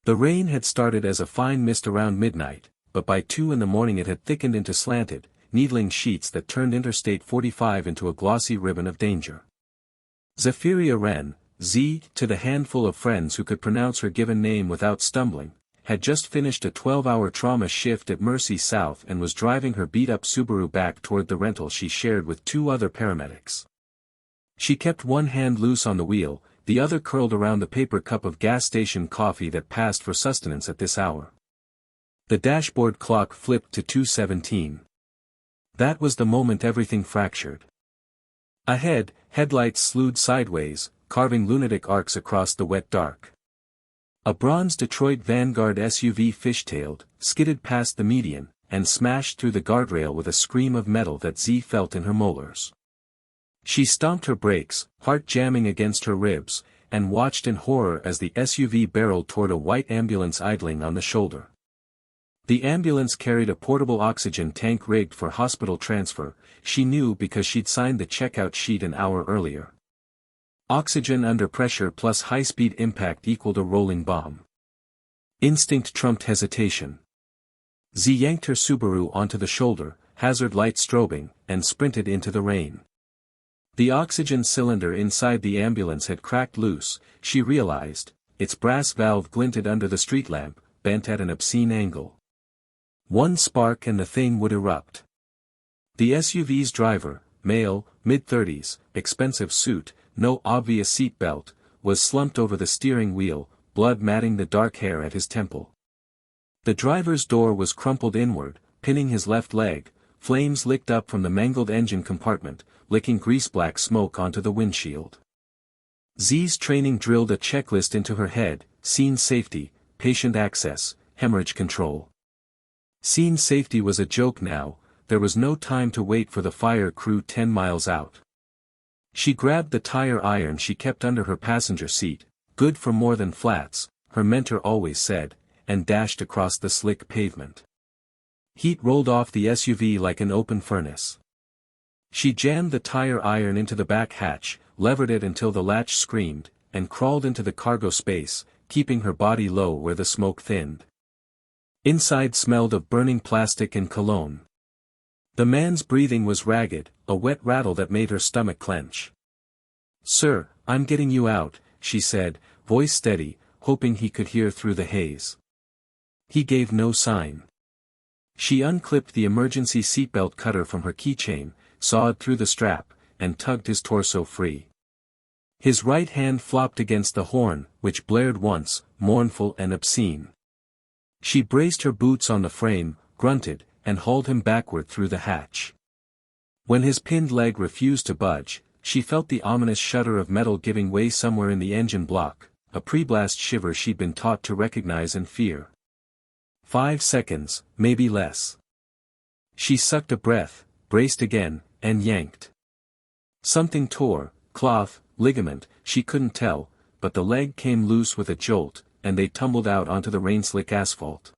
The rain had started as a fine mist around midnight, but by 2 in the morning it had thickened into slanted, needling sheets that turned Interstate 45 into a glossy ribbon of danger. Zephyria Wren, Z, to the handful of friends who could pronounce her given name without stumbling, had just finished a 12-hour trauma shift at Mercy South and was driving her beat-up Subaru back toward the rental she shared with 2 other paramedics. She kept one hand loose on the wheel, the other curled around the paper cup of gas station coffee that passed for sustenance at this hour. The dashboard clock flipped to 2:17. That was the moment everything fractured. Ahead, headlights slewed sideways, carving lunatic arcs across the wet dark. A bronze Detroit Vanguard SUV fishtailed, skidded past the median, and smashed through the guardrail with a scream of metal that Z felt in her molars. She stomped her brakes, heart jamming against her ribs, and watched in horror as the SUV barreled toward a white ambulance idling on the shoulder. The ambulance carried a portable oxygen tank rigged for hospital transfer, she knew because she'd signed the checkout sheet an hour earlier. Oxygen under pressure plus high-speed impact equaled a rolling bomb. Instinct trumped hesitation. Z yanked her Subaru onto the shoulder, hazard light strobing, and sprinted into the rain. The oxygen cylinder inside the ambulance had cracked loose, she realized, its brass valve glinted under the street lamp, bent at an obscene angle. One spark and the thing would erupt. The SUV's driver, male, mid-30s, expensive suit, no obvious seat belt, was slumped over the steering wheel, blood matting the dark hair at his temple. The driver's door was crumpled inward, pinning his left leg, flames licked up from the mangled engine compartment, licking grease-black smoke onto the windshield. Z's training drilled a checklist into her head: scene safety, patient access, hemorrhage control. Scene safety was a joke now, there was no time to wait for the fire crew 10 miles out. She grabbed the tire iron she kept under her passenger seat, good for more than flats, her mentor always said, and dashed across the slick pavement. Heat rolled off the SUV like an open furnace. She jammed the tire iron into the back hatch, levered it until the latch screamed, and crawled into the cargo space, keeping her body low where the smoke thinned. Inside smelled of burning plastic and cologne. The man's breathing was ragged, a wet rattle that made her stomach clench. "Sir, I'm getting you out," she said, voice steady, hoping he could hear through the haze. He gave no sign. She unclipped the emergency seatbelt cutter from her keychain, sawed through the strap, and tugged his torso free. His right hand flopped against the horn, which blared once, mournful and obscene. She braced her boots on the frame, grunted, and hauled him backward through the hatch. When his pinned leg refused to budge, she felt the ominous shudder of metal giving way somewhere in the engine block, a pre-blast shiver she'd been taught to recognize and fear. 5 seconds, maybe less. She sucked a breath, braced again, and yanked. Something tore, cloth, ligament, she couldn't tell, but the leg came loose with a jolt, and they tumbled out onto the rain-slick asphalt.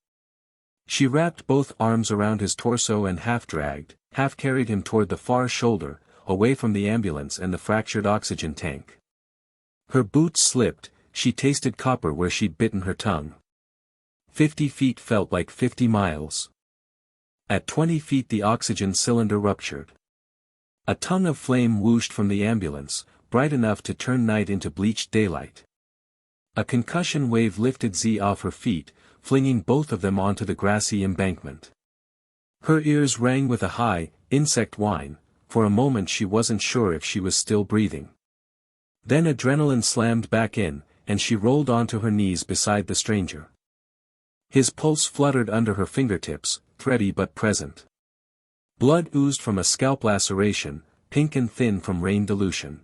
She wrapped both arms around his torso and half-dragged, half-carried him toward the far shoulder, away from the ambulance and the fractured oxygen tank. Her boots slipped, she tasted copper where she'd bitten her tongue. 50 feet felt like 50 miles. At 20 feet the oxygen cylinder ruptured. A tongue of flame whooshed from the ambulance, bright enough to turn night into bleached daylight. A concussion wave lifted Z off her feet, flinging both of them onto the grassy embankment. Her ears rang with a high, insect whine. For a moment she wasn't sure if she was still breathing. Then adrenaline slammed back in, and she rolled onto her knees beside the stranger. His pulse fluttered under her fingertips, thready but present. Blood oozed from a scalp laceration, pink and thin from rain dilution.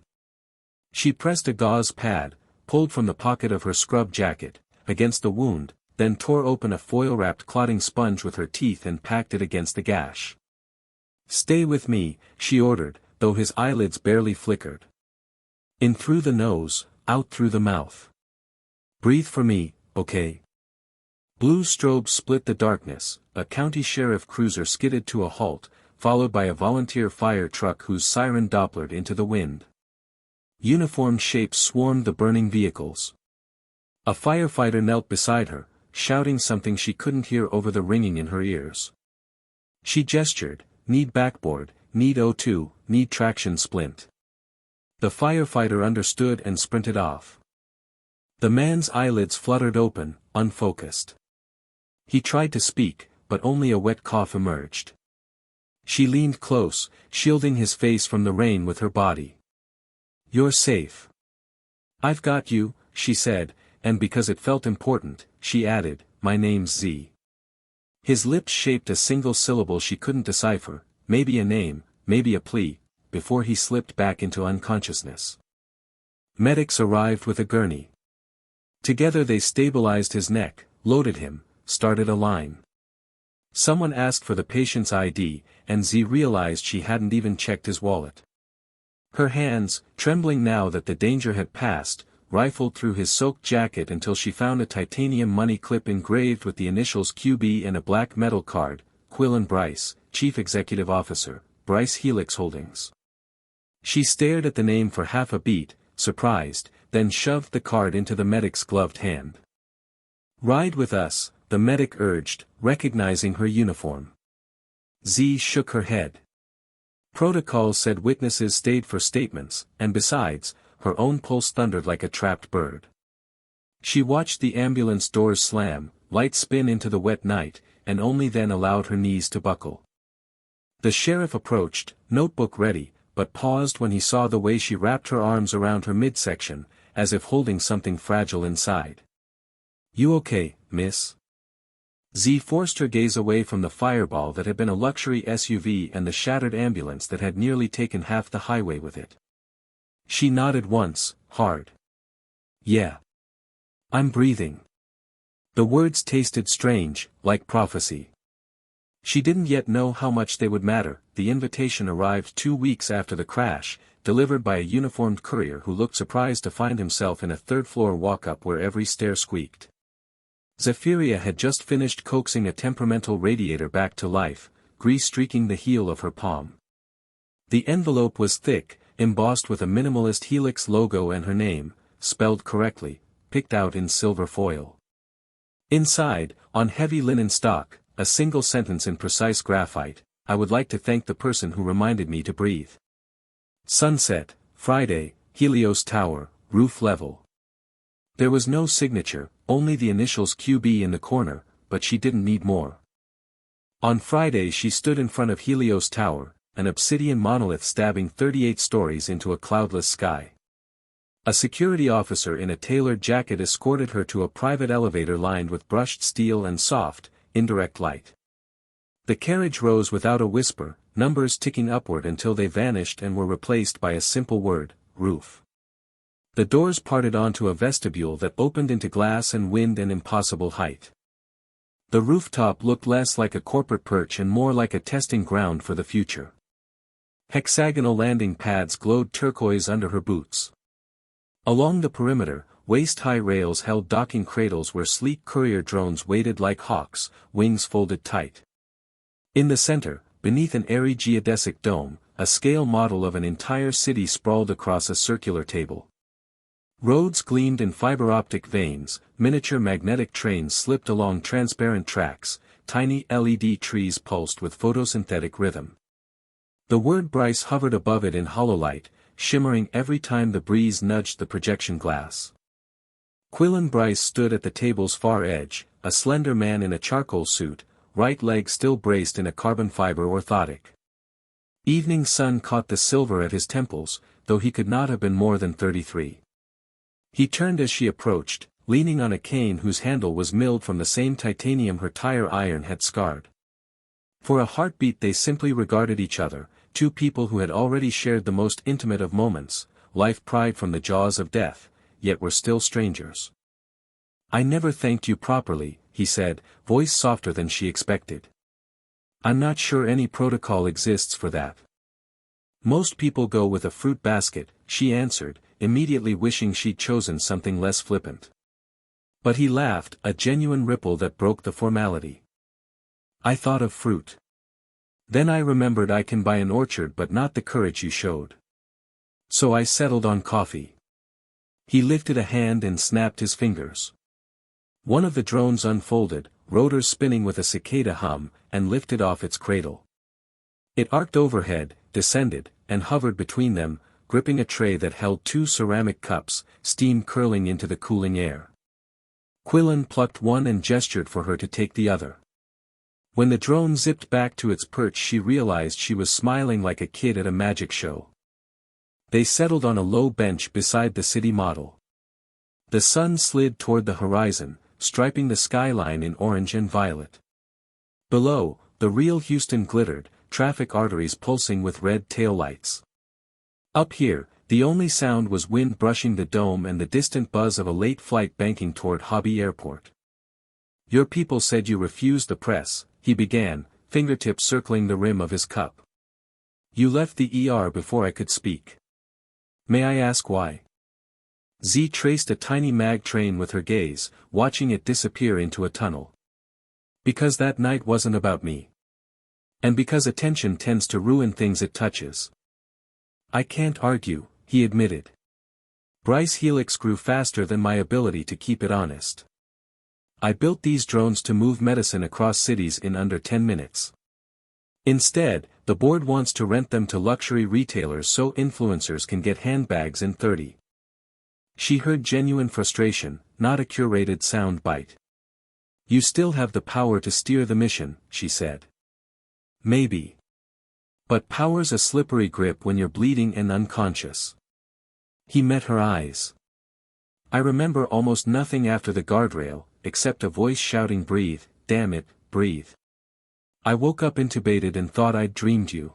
She pressed a gauze pad, pulled from the pocket of her scrub jacket, against the wound, then tore open a foil-wrapped clotting sponge with her teeth and packed it against the gash. "Stay with me," she ordered, though his eyelids barely flickered. "In through the nose, out through the mouth. Breathe for me, okay?" Blue strobes split the darkness, a county sheriff cruiser skidded to a halt, followed by a volunteer fire truck whose siren dopplered into the wind. Uniformed shapes swarmed the burning vehicles. A firefighter knelt beside her, shouting something she couldn't hear over the ringing in her ears. She gestured, "Need backboard, need O2, need traction splint." The firefighter understood and sprinted off. The man's eyelids fluttered open, unfocused. He tried to speak, but only a wet cough emerged. She leaned close, shielding his face from the rain with her body. "You're safe. I've got you," she said, and because it felt important, she added, "My name's Z." His lips shaped a single syllable she couldn't decipher, maybe a name, maybe a plea, before he slipped back into unconsciousness. Medics arrived with a gurney. Together they stabilized his neck, loaded him, started a line. Someone asked for the patient's ID, and Z realized she hadn't even checked his wallet. Her hands, trembling now that the danger had passed, rifled through his soaked jacket until she found a titanium money clip engraved with the initials QB and a black metal card, Quillen Bryce, Chief Executive Officer, Bryce Helix Holdings. She stared at the name for half a beat, surprised, then shoved the card into the medic's gloved hand. "Ride with us," the medic urged, recognizing her uniform. Z shook her head. Protocol said witnesses stayed for statements, and besides, her own pulse thundered like a trapped bird. She watched the ambulance doors slam, light spin into the wet night, and only then allowed her knees to buckle. The sheriff approached, notebook ready, but paused when he saw the way she wrapped her arms around her midsection, as if holding something fragile inside. "You okay, miss?" Z forced her gaze away from the fireball that had been a luxury SUV and the shattered ambulance that had nearly taken half the highway with it. She nodded once, hard. "Yeah. I'm breathing." The words tasted strange, like prophecy. She didn't yet know how much they would matter. The invitation arrived 2 weeks after the crash, delivered by a uniformed courier who looked surprised to find himself in a third-floor walk-up where every stair squeaked. Zephyria had just finished coaxing a temperamental radiator back to life, grease streaking the heel of her palm. The envelope was thick, embossed with a minimalist Helix logo and her name, spelled correctly, picked out in silver foil. Inside, on heavy linen stock, a single sentence in precise graphite, "I would like to thank the person who reminded me to breathe. Sunset, Friday, Helios Tower, roof level." There was no signature, only the initials QB in the corner, but she didn't need more. On Friday she stood in front of Helios Tower, an obsidian monolith stabbing 38 stories into a cloudless sky. A security officer in a tailored jacket escorted her to a private elevator lined with brushed steel and soft, indirect light. The carriage rose without a whisper, numbers ticking upward until they vanished and were replaced by a simple word, roof. The doors parted onto a vestibule that opened into glass and wind and impossible height. The rooftop looked less like a corporate perch and more like a testing ground for the future. Hexagonal landing pads glowed turquoise under her boots. Along the perimeter, waist-high rails held docking cradles where sleek courier drones waited like hawks, wings folded tight. In the center, beneath an airy geodesic dome, a scale model of an entire city sprawled across a circular table. Roads gleamed in fiber-optic veins, miniature magnetic trains slipped along transparent tracks, tiny LED trees pulsed with photosynthetic rhythm. The word Bryce hovered above it in hollow light, shimmering every time the breeze nudged the projection glass. Quillen Bryce stood at the table's far edge, a slender man in a charcoal suit, right leg still braced in a carbon fiber orthotic. Evening sun caught the silver at his temples, though he could not have been more than 33. He turned as she approached, leaning on a cane whose handle was milled from the same titanium her tire iron had scarred. For a heartbeat they simply regarded each other, two people who had already shared the most intimate of moments, life pried from the jaws of death, yet were still strangers. "I never thanked you properly," he said, voice softer than she expected. "I'm not sure any protocol exists for that." "Most people go with a fruit basket," she answered, immediately wishing she'd chosen something less flippant. But he laughed, a genuine ripple that broke the formality. "I thought of fruit. Then I remembered I can buy an orchard but not the courage you showed. So I settled on coffee." He lifted a hand and snapped his fingers. One of the drones unfolded, rotors spinning with a cicada hum, and lifted off its cradle. It arced overhead, descended, and hovered between them, gripping a tray that held 2 ceramic cups, steam curling into the cooling air. Quillen plucked one and gestured for her to take the other. When the drone zipped back to its perch, she realized she was smiling like a kid at a magic show. They settled on a low bench beside the city model. The sun slid toward the horizon, striping the skyline in orange and violet. Below, the real Houston glittered, traffic arteries pulsing with red taillights. Up here, the only sound was wind brushing the dome and the distant buzz of a late flight banking toward Hobby Airport. "Your people said you refused the press," he began, fingertips circling the rim of his cup. "You left the ER before I could speak. May I ask why?" Z traced a tiny mag train with her gaze, watching it disappear into a tunnel. "Because that night wasn't about me. And because attention tends to ruin things it touches." "I can't argue," he admitted. "Bryce Helix grew faster than my ability to keep it honest. I built these drones to move medicine across cities in under 10 minutes. Instead, the board wants to rent them to luxury retailers so influencers can get handbags in 30. She heard genuine frustration, not a curated sound bite. "You still have the power to steer the mission," she said. "Maybe. But power's a slippery grip when you're bleeding and unconscious." He met her eyes. "I remember almost nothing after the guardrail, except a voice shouting, 'Breathe, damn it, breathe.' I woke up intubated and thought I'd dreamed you.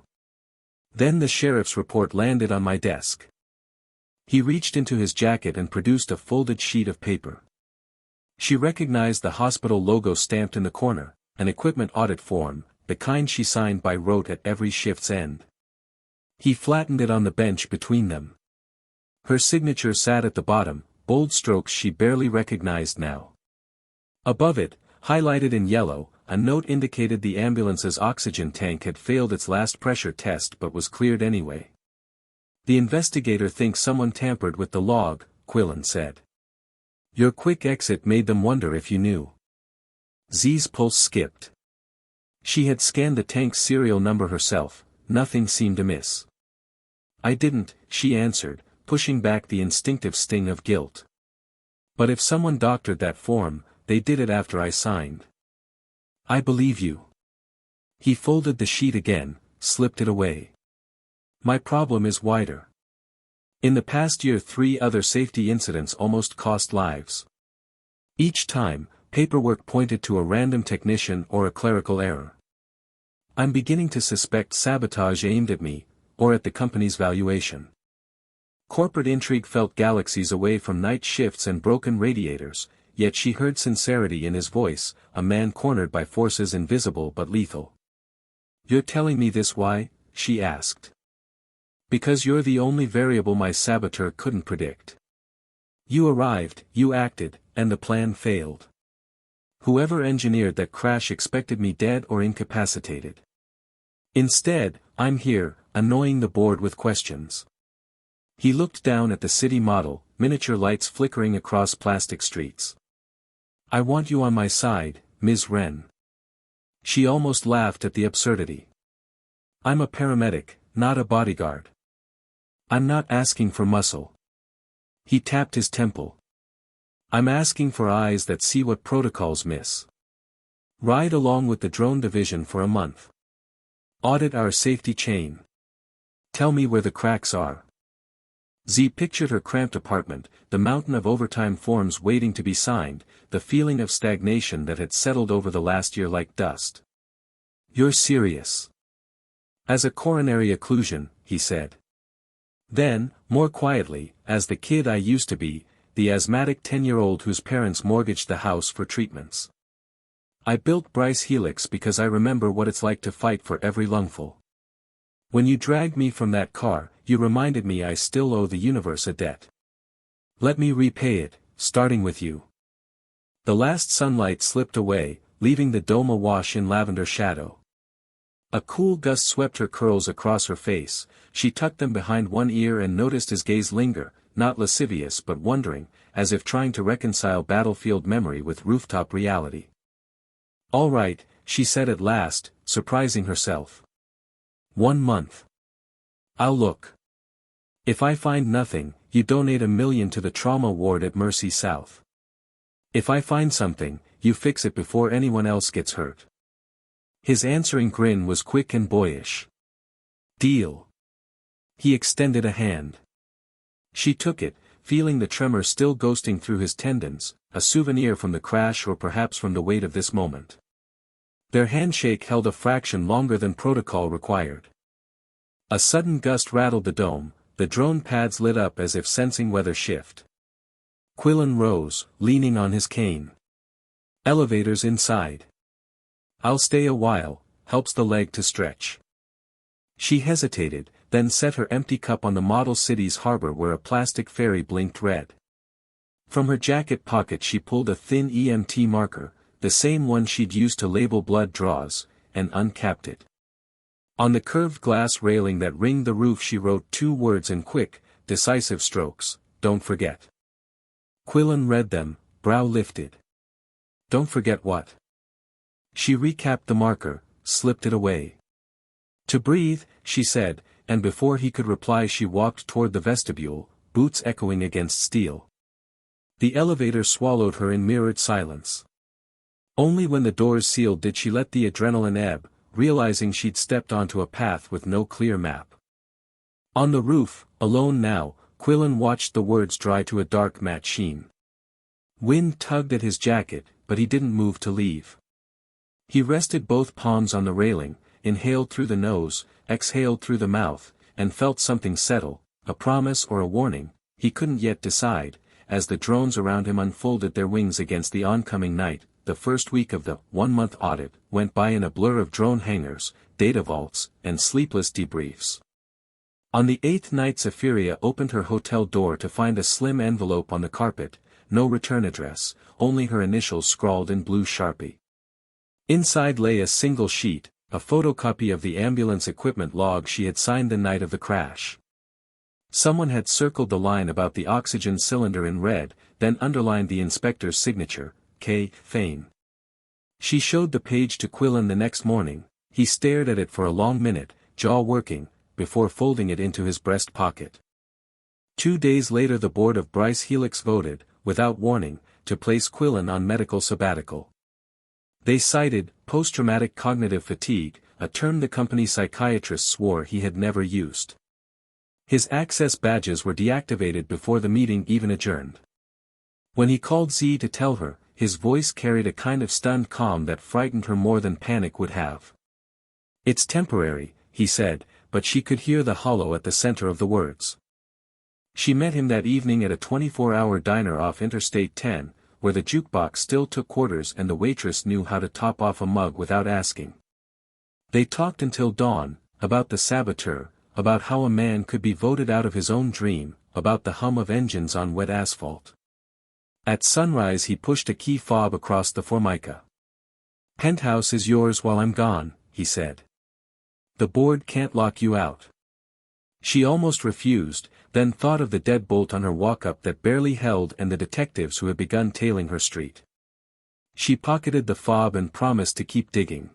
Then the sheriff's report landed on my desk." He reached into his jacket and produced a folded sheet of paper. She recognized the hospital logo stamped in the corner, an equipment audit form, the kind she signed by rote at every shift's end. He flattened it on the bench between them. Her signature sat at the bottom, bold strokes she barely recognized now. Above it, highlighted in yellow, a note indicated the ambulance's oxygen tank had failed its last pressure test but was cleared anyway. "The investigator thinks someone tampered with the log," Quillen said. "Your quick exit made them wonder if you knew." Z's pulse skipped. She had scanned the tank's serial number herself, nothing seemed amiss. "I didn't," she answered, pushing back the instinctive sting of guilt. "But if someone doctored that form, they did it after I signed." "I believe you." He folded the sheet again, slipped it away. "My problem is wider. In the past year 3 other safety incidents almost cost lives. Each time, paperwork pointed to a random technician or a clerical error. I'm beginning to suspect sabotage aimed at me, or at the company's valuation. Corporate intrigue felt galaxies away from night shifts and broken radiators, yet she heard sincerity in his voice, a man cornered by forces invisible but lethal. "You're telling me this why?" she asked. "Because you're the only variable my saboteur couldn't predict. You arrived, you acted, and the plan failed. Whoever engineered that crash expected me dead or incapacitated. Instead, I'm here, annoying the board with questions." He looked down at the city model, miniature lights flickering across plastic streets. "I want you on my side, Ms. Wren." She almost laughed at the absurdity. "I'm a paramedic, not a bodyguard. I'm not asking for muscle." He tapped his temple. "I'm asking for eyes that see what protocols miss. Ride along with the drone division for a month. Audit our safety chain. Tell me where the cracks are." Z pictured her cramped apartment, the mountain of overtime forms waiting to be signed, the feeling of stagnation that had settled over the last year like dust. "You're serious." "As a coronary occlusion," he said. Then, more quietly, "as the kid I used to be, the asthmatic 10-year-old whose parents mortgaged the house for treatments. I built Bryce Helix because I remember what it's like to fight for every lungful. When you dragged me from that car, you reminded me I still owe the universe a debt. Let me repay it, starting with you." The last sunlight slipped away, leaving the dome awash in lavender shadow. A cool gust swept her curls across her face, she tucked them behind one ear and noticed his gaze linger, not lascivious but wondering, as if trying to reconcile battlefield memory with rooftop reality. "All right," she said at last, surprising herself. 1 month. "I'll look. If I find nothing, you donate $1 million to the trauma ward at Mercy South. If I find something, you fix it before anyone else gets hurt." His answering grin was quick and boyish. "Deal." He extended a hand. She took it, feeling the tremor still ghosting through his tendons, a souvenir from the crash or perhaps from the weight of this moment. Their handshake held a fraction longer than protocol required. A sudden gust rattled the dome, the drone pads lit up as if sensing weather shift. Quillen rose, leaning on his cane. "Elevators inside. I'll stay a while," helps the leg to stretch. She hesitated, then set her empty cup on the model city's harbor where a plastic ferry blinked red. From her jacket pocket she pulled a thin EMT marker, the same one she'd used to label blood draws, and uncapped it. On the curved glass railing that ringed the roof she wrote 2 words in quick, decisive strokes: "Don't forget." Quillen read them, brow lifted. "Don't forget what?" She recapped the marker, slipped it away. "To breathe," she said, and before he could reply she walked toward the vestibule, boots echoing against steel. The elevator swallowed her in mirrored silence. Only when the doors sealed did she let the adrenaline ebb, realizing she'd stepped onto a path with no clear map. On the roof, alone now, Quillen watched the words dry to a dark matte sheen. Wind tugged at his jacket, but he didn't move to leave. He rested both palms on the railing, inhaled through the nose, exhaled through the mouth, and felt something settle, a promise or a warning, he couldn't yet decide, as the drones around him unfolded their wings against the oncoming night. The first week of the 1-month audit went by in a blur of drone hangars, data vaults, and sleepless debriefs. On the 8th night Zephyria opened her hotel door to find a slim envelope on the carpet, no return address, only her initials scrawled in blue Sharpie. Inside lay a single sheet, a photocopy of the ambulance equipment log she had signed the night of the crash. Someone had circled the line about the oxygen cylinder in red, then underlined the inspector's signature, K. Fane. She showed the page to Quillen the next morning. He stared at it for a long minute, jaw working, before folding it into his breast pocket. 2 days later the board of Bryce Helix voted, without warning, to place Quillen on medical sabbatical. They cited post-traumatic cognitive fatigue, a term the company psychiatrist swore he had never used. His access badges were deactivated before the meeting even adjourned. When he called Z to tell her, his voice carried a kind of stunned calm that frightened her more than panic would have. "It's temporary," he said, but she could hear the hollow at the center of the words. She met him that evening at a 24-hour diner off Interstate 10, where the jukebox still took quarters and the waitress knew how to top off a mug without asking. They talked until dawn, about the saboteur, about how a man could be voted out of his own dream, about the hum of engines on wet asphalt. At sunrise he pushed a key fob across the formica. "Penthouse is yours while I'm gone," he said. "The board can't lock you out." She almost refused, then thought of the deadbolt on her walk-up that barely held and the detectives who had begun tailing her street. She pocketed the fob and promised to keep digging.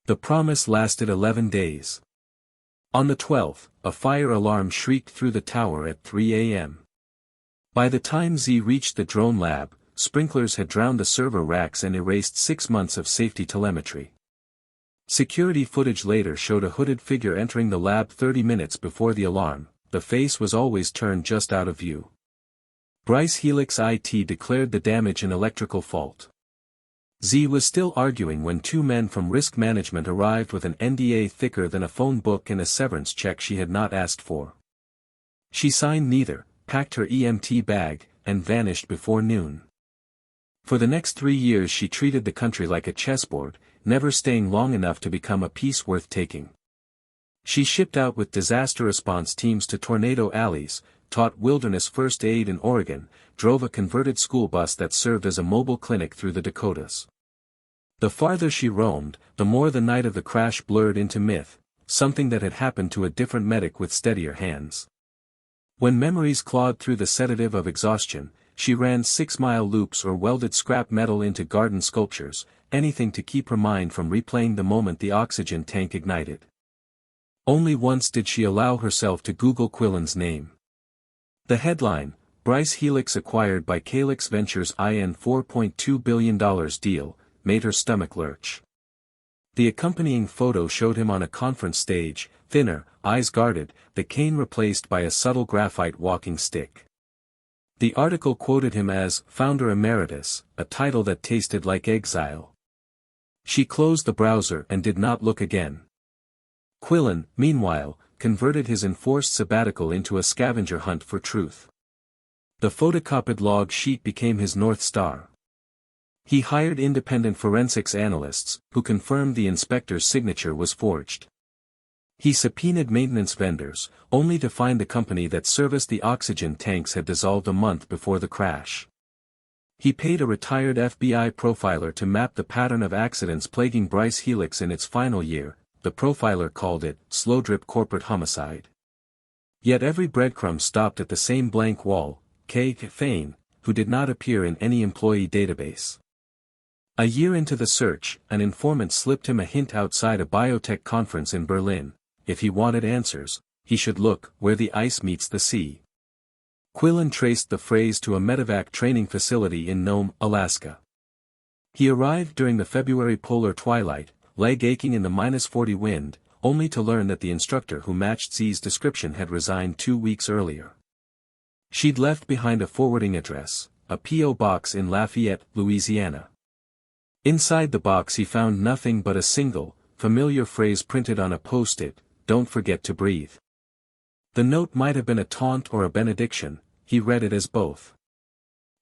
The promise lasted 11 days. On the 12th, a fire alarm shrieked through the tower at 3 a.m. By the time Z reached the drone lab, sprinklers had drowned the server racks and erased 6 months of safety telemetry. Security footage later showed a hooded figure entering the lab 30 minutes before the alarm. The face was always turned just out of view. Bryce Helix IT declared the damage an electrical fault. Z was still arguing when 2 men from risk management arrived with an NDA thicker than a phone book and a severance check she had not asked for. She signed neither, packed her EMT bag, and vanished before noon. For the next 3 years she treated the country like a chessboard, never staying long enough to become a piece worth taking. She shipped out with disaster response teams to tornado alleys, taught wilderness first aid in Oregon, drove a converted school bus that served as a mobile clinic through the Dakotas. The farther she roamed, the more the night of the crash blurred into myth, something that had happened to a different medic with steadier hands. When memories clawed through the sedative of exhaustion, she ran 6-mile loops or welded scrap metal into garden sculptures, anything to keep her mind from replaying the moment the oxygen tank ignited. Only once did she allow herself to Google Quillen's name. The headline, Bryce Helix acquired by Calyx Ventures IN $4.2 billion deal, made her stomach lurch. The accompanying photo showed him on a conference stage, thinner, eyes guarded, the cane replaced by a subtle graphite walking stick. The article quoted him as Founder Emeritus, a title that tasted like exile. She closed the browser and did not look again. Quillen, meanwhile, converted his enforced sabbatical into a scavenger hunt for truth. The photocopied log sheet became his North Star. He hired independent forensics analysts, who confirmed the inspector's signature was forged. He subpoenaed maintenance vendors, only to find the company that serviced the oxygen tanks had dissolved a month before the crash. He paid a retired FBI profiler to map the pattern of accidents plaguing Bryce Helix in its final year. The profiler called it slow-drip corporate homicide. Yet every breadcrumb stopped at the same blank wall, K. Fain, who did not appear in any employee database. A year into the search, an informant slipped him a hint outside a biotech conference in Berlin. If he wanted answers, he should look where the ice meets the sea. Quillen traced the phrase to a medevac training facility in Nome, Alaska. He arrived during the February polar twilight, leg aching in the -40 wind, only to learn that the instructor who matched Z's description had resigned 2 weeks earlier. She'd left behind a forwarding address, a P.O. box in Lafayette, Louisiana. Inside the box he found nothing but a single, familiar phrase printed on a post-it, "Don't forget to breathe." The note might have been a taunt or a benediction, he read it as both.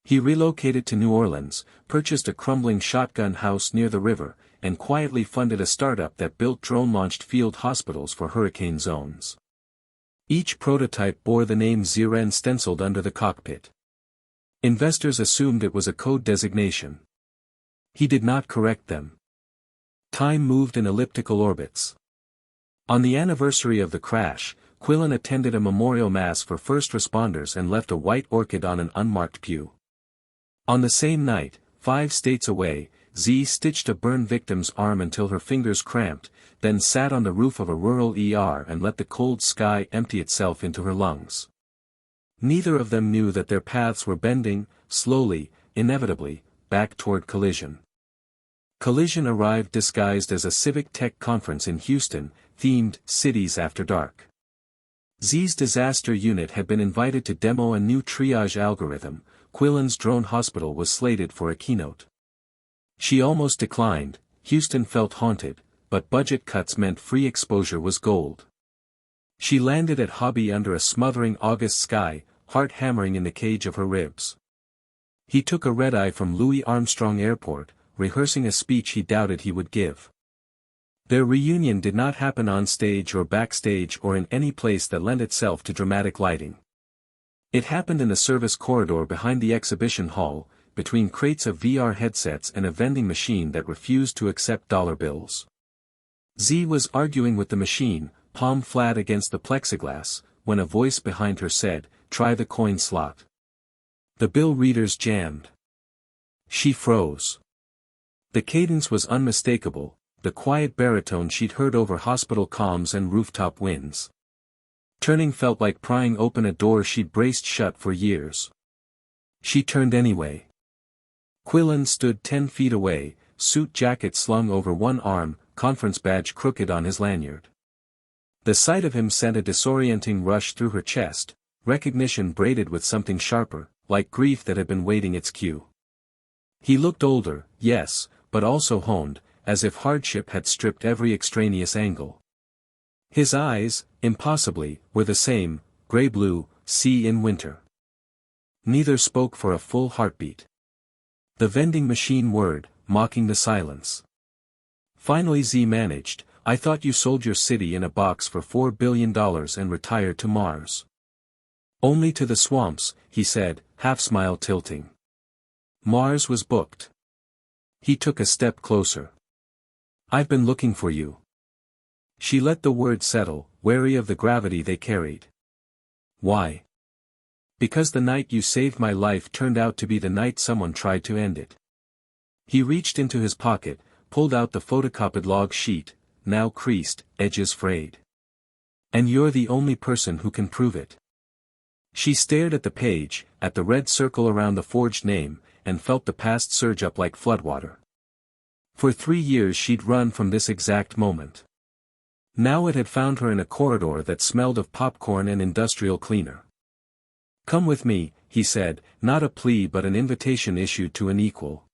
He relocated to New Orleans, purchased a crumbling shotgun house near the river, and quietly funded a startup that built drone-launched field hospitals for hurricane zones. Each prototype bore the name Ziren stenciled under the cockpit. Investors assumed it was a code designation. He did not correct them. Time moved in elliptical orbits. On the anniversary of the crash, Quillen attended a memorial mass for first responders and left a white orchid on an unmarked pew. On the same night, 5 states away, Z stitched a burn victim's arm until her fingers cramped, then sat on the roof of a rural ER and let the cold sky empty itself into her lungs. Neither of them knew that their paths were bending, slowly, inevitably, back toward collision. Collision arrived disguised as a civic tech conference in Houston, themed Cities After Dark. Z's disaster unit had been invited to demo a new triage algorithm. Quillen's drone hospital was slated for a keynote. She almost declined. Houston felt haunted, but budget cuts meant free exposure was gold. She landed at Hobby under a smothering August sky, heart hammering in the cage of her ribs. He took a red-eye from Louis Armstrong Airport, rehearsing a speech he doubted he would give. Their reunion did not happen on stage or backstage or in any place that lent itself to dramatic lighting. It happened in the service corridor behind the exhibition hall, between crates of VR headsets and a vending machine that refused to accept dollar bills. Z was arguing with the machine, palm flat against the plexiglass, when a voice behind her said, "Try the coin slot." The bill readers jammed. She froze. The cadence was unmistakable, the quiet baritone she'd heard over hospital comms and rooftop winds. Turning felt like prying open a door she'd braced shut for years. She turned anyway. Quillen stood 10 feet away, suit jacket slung over one arm, conference badge crooked on his lanyard. The sight of him sent a disorienting rush through her chest, recognition braided with something sharper, like grief that had been waiting its cue. He looked older, yes, but also honed, as if hardship had stripped every extraneous angle. His eyes, impossibly, were the same, gray-blue, sea in winter. Neither spoke for a full heartbeat. The vending machine whirred, mocking the silence. Finally Z managed, "I thought you sold your city in a box for $4 billion and retired to Mars." "Only to the swamps," he said, half-smile tilting. Mars was booked. He took a step closer. "I've been looking for you." She let the word settle, wary of the gravity they carried. "Why?" Because the night you saved my life turned out to be the night someone tried to end it. He reached into his pocket, pulled out the photocopied log sheet, now creased, edges frayed. And you're the only person who can prove it. She stared at the page, at the red circle around the forged name, and felt the past surge up like floodwater. For 3 years she'd run from this exact moment. Now it had found her in a corridor that smelled of popcorn and industrial cleaner. "Come with me," he said, not a plea but an invitation issued to an equal.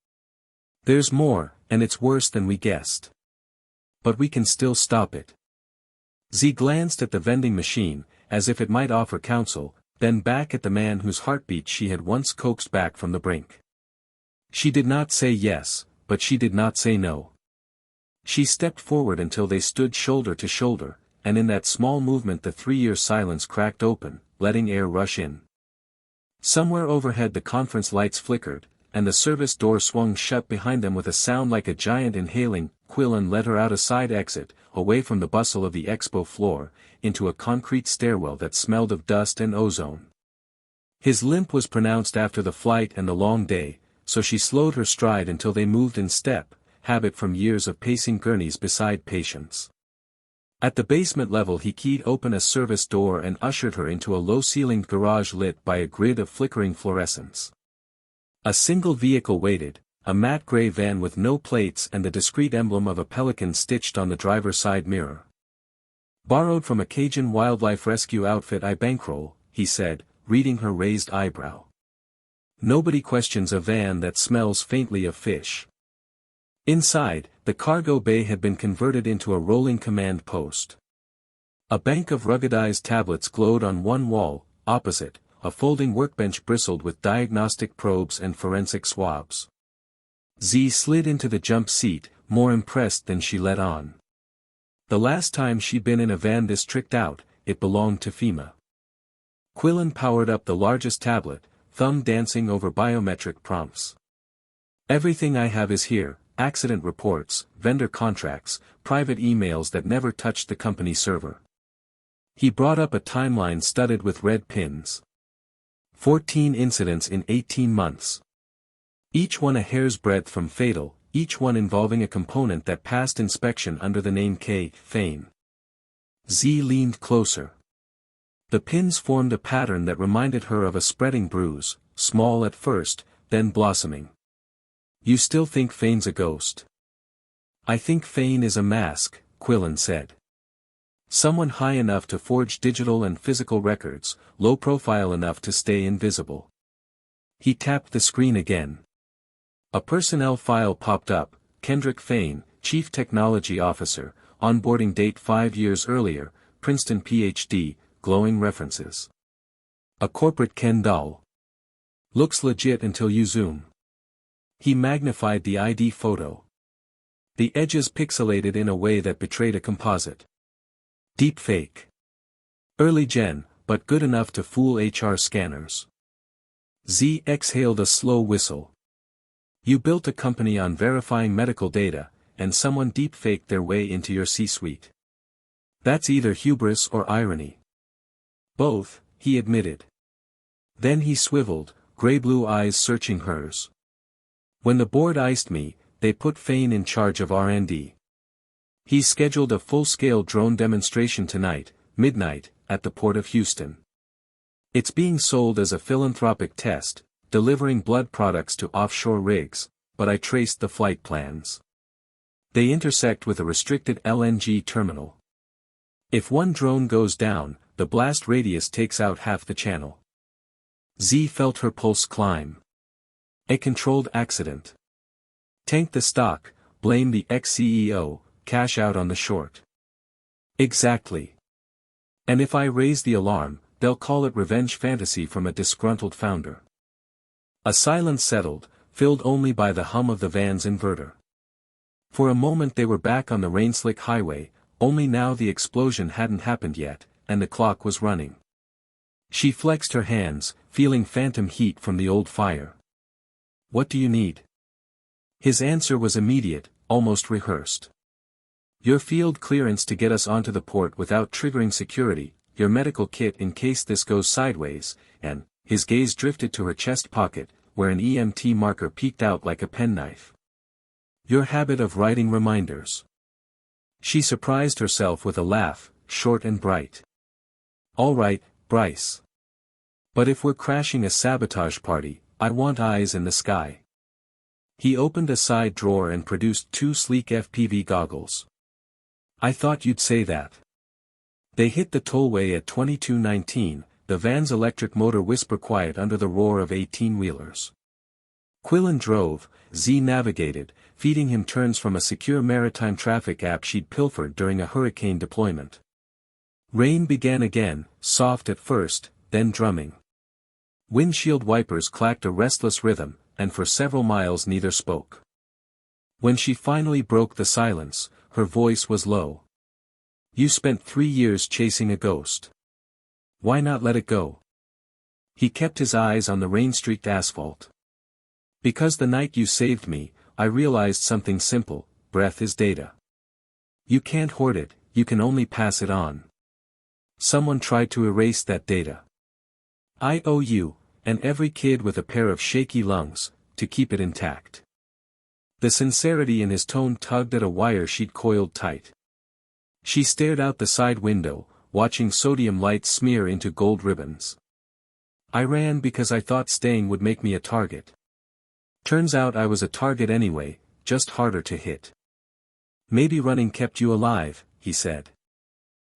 "There's more, and it's worse than we guessed. But we can still stop it." Z glanced at the vending machine, as if it might offer counsel, then back at the man whose heartbeat she had once coaxed back from the brink. She did not say yes, but she did not say no. She stepped forward until they stood shoulder to shoulder, and in that small movement the 3-year silence cracked open, letting air rush in. Somewhere overhead the conference lights flickered, and the service door swung shut behind them with a sound like a giant inhaling. Quillen led her out a side exit, away from the bustle of the expo floor, into a concrete stairwell that smelled of dust and ozone. His limp was pronounced after the flight and the long day, so she slowed her stride until they moved in step, habit from years of pacing gurneys beside patients. At the basement level he keyed open a service door and ushered her into a low-ceilinged garage lit by a grid of flickering fluorescence. A single vehicle waited, a matte gray van with no plates and the discreet emblem of a pelican stitched on the driver's side mirror. "Borrowed from a Cajun wildlife rescue outfit I bankroll," he said, reading her raised eyebrow. "Nobody questions a van that smells faintly of fish." Inside, the cargo bay had been converted into a rolling command post. A bank of ruggedized tablets glowed on one wall, opposite, a folding workbench bristled with diagnostic probes and forensic swabs. Z slid into the jump seat, more impressed than she let on. The last time she'd been in a van this tricked out, it belonged to FEMA. Quillen powered up the largest tablet, thumb dancing over biometric prompts. "Everything I have is here, accident reports, vendor contracts, private emails that never touched the company server." He brought up a timeline studded with red pins. 14 incidents in 18 months. Each one a hair's breadth from fatal, each one involving a component that passed inspection under the name K. Fane. Z leaned closer. The pins formed a pattern that reminded her of a spreading bruise, small at first, then blossoming. "You still think Fane's a ghost?" "I think Fane is a mask," Quillen said. "Someone high enough to forge digital and physical records, low profile enough to stay invisible." He tapped the screen again. A personnel file popped up, Kendrick Fane, Chief Technology Officer, onboarding date 5 years earlier, Princeton Ph.D., glowing references. A corporate Ken doll. "Looks legit until you zoom." He magnified the ID photo. The edges pixelated in a way that betrayed a composite. Deep fake. Early gen, but good enough to fool HR scanners. Z exhaled a slow whistle. "You built a company on verifying medical data, and someone deep-faked their way into your C-suite. That's either hubris or irony." "Both," he admitted. Then he swiveled, gray-blue eyes searching hers. "When the board iced me, they put Fane in charge of R&D. He's scheduled a full-scale drone demonstration tonight, midnight, at the Port of Houston. It's being sold as a philanthropic test, delivering blood products to offshore rigs, but I traced the flight plans. They intersect with a restricted LNG terminal. If one drone goes down, the blast radius takes out half the channel." Z felt her pulse climb. A controlled accident. Tank the stock, blame the ex-CEO, cash out on the short. Exactly. And if I raise the alarm, they'll call it revenge fantasy from a disgruntled founder. A silence settled, filled only by the hum of the van's inverter. For a moment they were back on the rain-slick highway, only now the explosion hadn't happened yet, and the clock was running. She flexed her hands, feeling phantom heat from the old fire. "What do you need?" His answer was immediate, almost rehearsed. "Your field clearance to get us onto the port without triggering security, your medical kit in case this goes sideways, and his gaze drifted to her chest pocket, where an EMT marker peeked out like a penknife. Your habit of writing reminders. She surprised herself with a laugh, short and bright. All right, Bryce. But if we're crashing a sabotage party, I want eyes in the sky. He opened a side drawer and produced 2 sleek FPV goggles. I thought you'd say that. They hit the tollway at 22:19, the van's electric motor whisper quiet under the roar of 18-wheelers. Quillen drove, Z navigated, feeding him turns from a secure maritime traffic app she'd pilfered during a hurricane deployment. Rain began again, soft at first, then drumming. Windshield wipers clacked a restless rhythm, and for several miles neither spoke. When she finally broke the silence, her voice was low. You spent 3 years chasing a ghost. Why not let it go? He kept his eyes on the rain-streaked asphalt. Because the night you saved me, I realized something simple: breath is data. You can't hoard it, you can only pass it on. Someone tried to erase that data. I owe you, and every kid with a pair of shaky lungs, to keep it intact. The sincerity in his tone tugged at a wire she'd coiled tight. She stared out the side window, watching sodium lights smear into gold ribbons. I ran because I thought staying would make me a target. Turns out I was a target anyway, just harder to hit. Maybe running kept you alive, he said.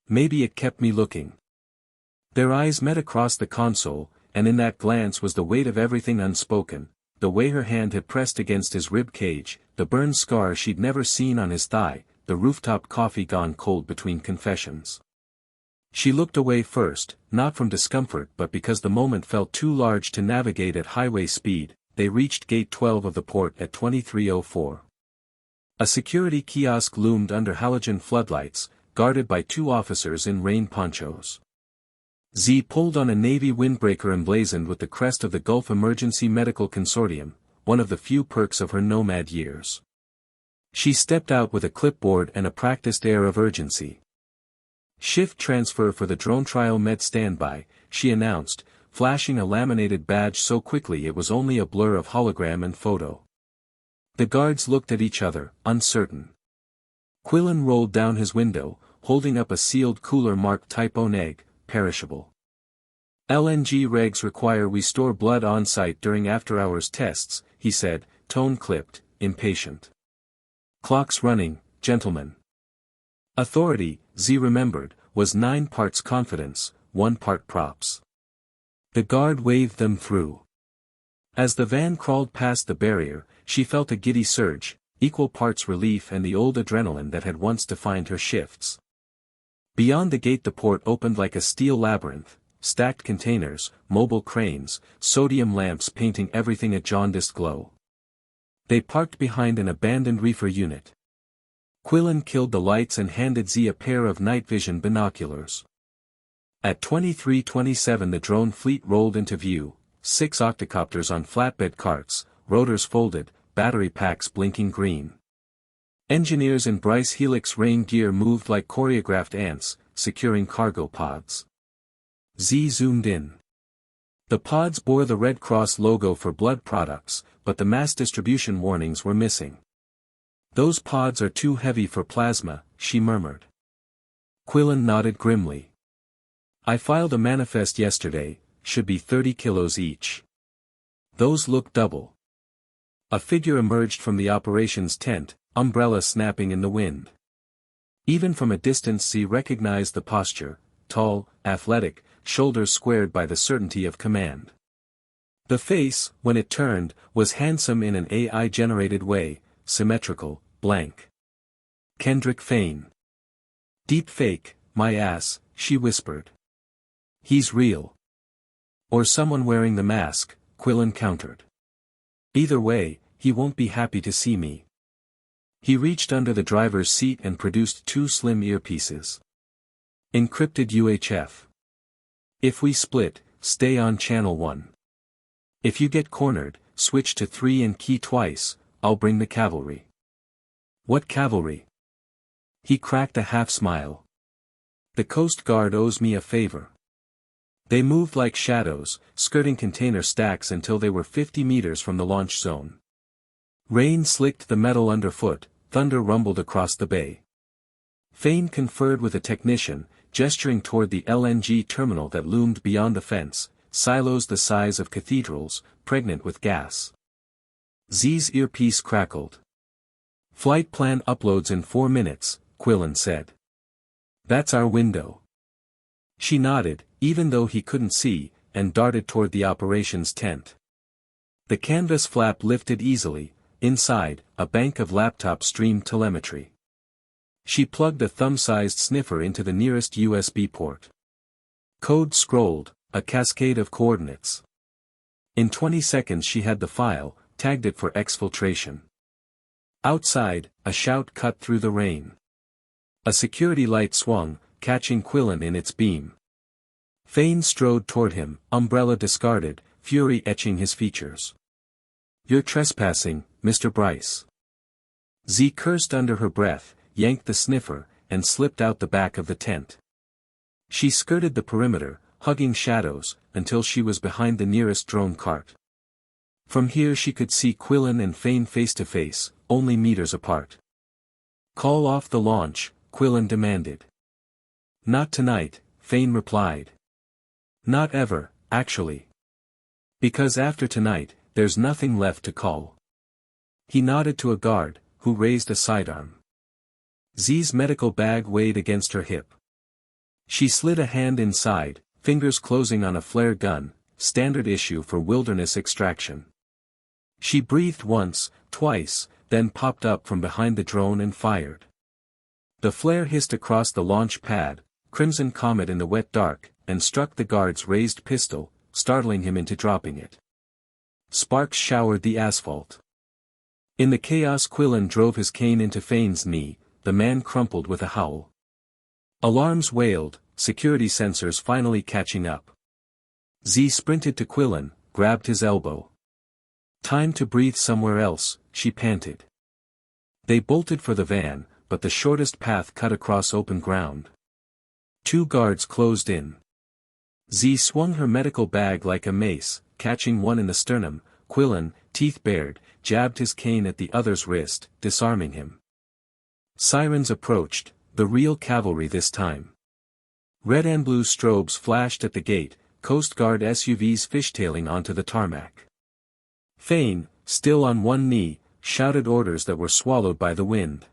Maybe it kept me looking. Their eyes met across the console, and in that glance was the weight of everything unspoken, the way her hand had pressed against his rib cage, the burn scar she'd never seen on his thigh, the rooftop coffee gone cold between confessions. She looked away first, not from discomfort but because the moment felt too large to navigate at highway speed. They reached Gate 12 of the port at 23:04. A security kiosk loomed under halogen floodlights, guarded by 2 officers in rain ponchos. Z pulled on a Navy windbreaker emblazoned with the crest of the Gulf Emergency Medical Consortium, one of the few perks of her nomad years. She stepped out with a clipboard and a practiced air of urgency. Shift transfer for the drone trial med standby, she announced, flashing a laminated badge so quickly it was only a blur of hologram and photo. The guards looked at each other, uncertain. Quillen rolled down his window, holding up a sealed cooler marked Type O Neg, perishable. LNG regs require we store blood on-site during after-hours tests, he said, tone clipped, impatient. Clock's running, gentlemen. Authority, Z remembered, was 9 parts confidence, 1 part props. The guard waved them through. As the van crawled past the barrier, she felt a giddy surge, equal parts relief and the old adrenaline that had once defined her shifts. Beyond the gate the port opened like a steel labyrinth, stacked containers, mobile cranes, sodium lamps painting everything a jaundiced glow. They parked behind an abandoned reefer unit. Quillen killed the lights and handed Z a pair of night vision binoculars. At 23:27 the drone fleet rolled into view, 6 octocopters on flatbed carts, rotors folded, battery packs blinking green. Engineers in Bryce Helix rain gear moved like choreographed ants, securing cargo pods. Z zoomed in. The pods bore the Red Cross logo for blood products, but the mass distribution warnings were missing. Those pods are too heavy for plasma, she murmured. Quillen nodded grimly. I filed a manifest yesterday, should be 30 kilos each. Those look double. A figure emerged from the operations tent, umbrella snapping in the wind. Even from a distance Z recognized the posture, tall, athletic, shoulders squared by the certainty of command. The face, when it turned, was handsome in an AI-generated way, symmetrical, blank. Kendrick Fain. Deep fake, my ass, she whispered. He's real. Or someone wearing the mask, Quillen countered. Either way, he won't be happy to see me. He reached under the driver's seat and produced 2 slim earpieces. Encrypted UHF. If we split, stay on channel 1. If you get cornered, switch to 3 and key twice, I'll bring the cavalry. What cavalry? He cracked a half smile. The Coast Guard owes me a favor. They moved like shadows, skirting container stacks until they were 50 meters from the launch zone. Rain slicked the metal underfoot, thunder rumbled across the bay. Fane conferred with a technician, gesturing toward the LNG terminal that loomed beyond the fence, silos the size of cathedrals, pregnant with gas. Z's earpiece crackled. "Flight plan uploads in 4 minutes, Quillen said. "That's our window." She nodded, even though he couldn't see, and darted toward the operations tent. The canvas flap lifted easily. Inside, a bank of laptops streamed telemetry. She plugged a thumb-sized sniffer into the nearest USB port. Code scrolled, a cascade of coordinates. In 20 seconds she had the file, tagged it for exfiltration. Outside, a shout cut through the rain. A security light swung, catching Quillen in its beam. Fane strode toward him, umbrella discarded, fury etching his features. "You're trespassing, Mr. Bryce." Z cursed under her breath, yanked the sniffer, and slipped out the back of the tent. She skirted the perimeter, hugging shadows, until she was behind the nearest drone cart. From here she could see Quillen and Fane face to face, only meters apart. "Call off the launch," Quillen demanded. "Not tonight," Fane replied. "Not ever, actually. Because after tonight, there's nothing left to call." He nodded to a guard, who raised a sidearm. Z's medical bag weighed against her hip. She slid a hand inside, fingers closing on a flare gun, standard issue for wilderness extraction. She breathed once, twice, then popped up from behind the drone and fired. The flare hissed across the launch pad, crimson comet in the wet dark, and struck the guard's raised pistol, startling him into dropping it. Sparks showered the asphalt. In the chaos Quillen drove his cane into Fane's knee, the man crumpled with a howl. Alarms wailed, security sensors finally catching up. Z sprinted to Quillen, grabbed his elbow. "Time to breathe somewhere else," she panted. They bolted for the van, but the shortest path cut across open ground. 2 guards closed in. Z swung her medical bag like a mace, catching one in the sternum. Quillen, teeth bared, jabbed his cane at the other's wrist, disarming him. Sirens approached, the real cavalry this time. Red and blue strobes flashed at the gate, Coast Guard SUVs fishtailing onto the tarmac. Fane, still on one knee, shouted orders that were swallowed by the wind.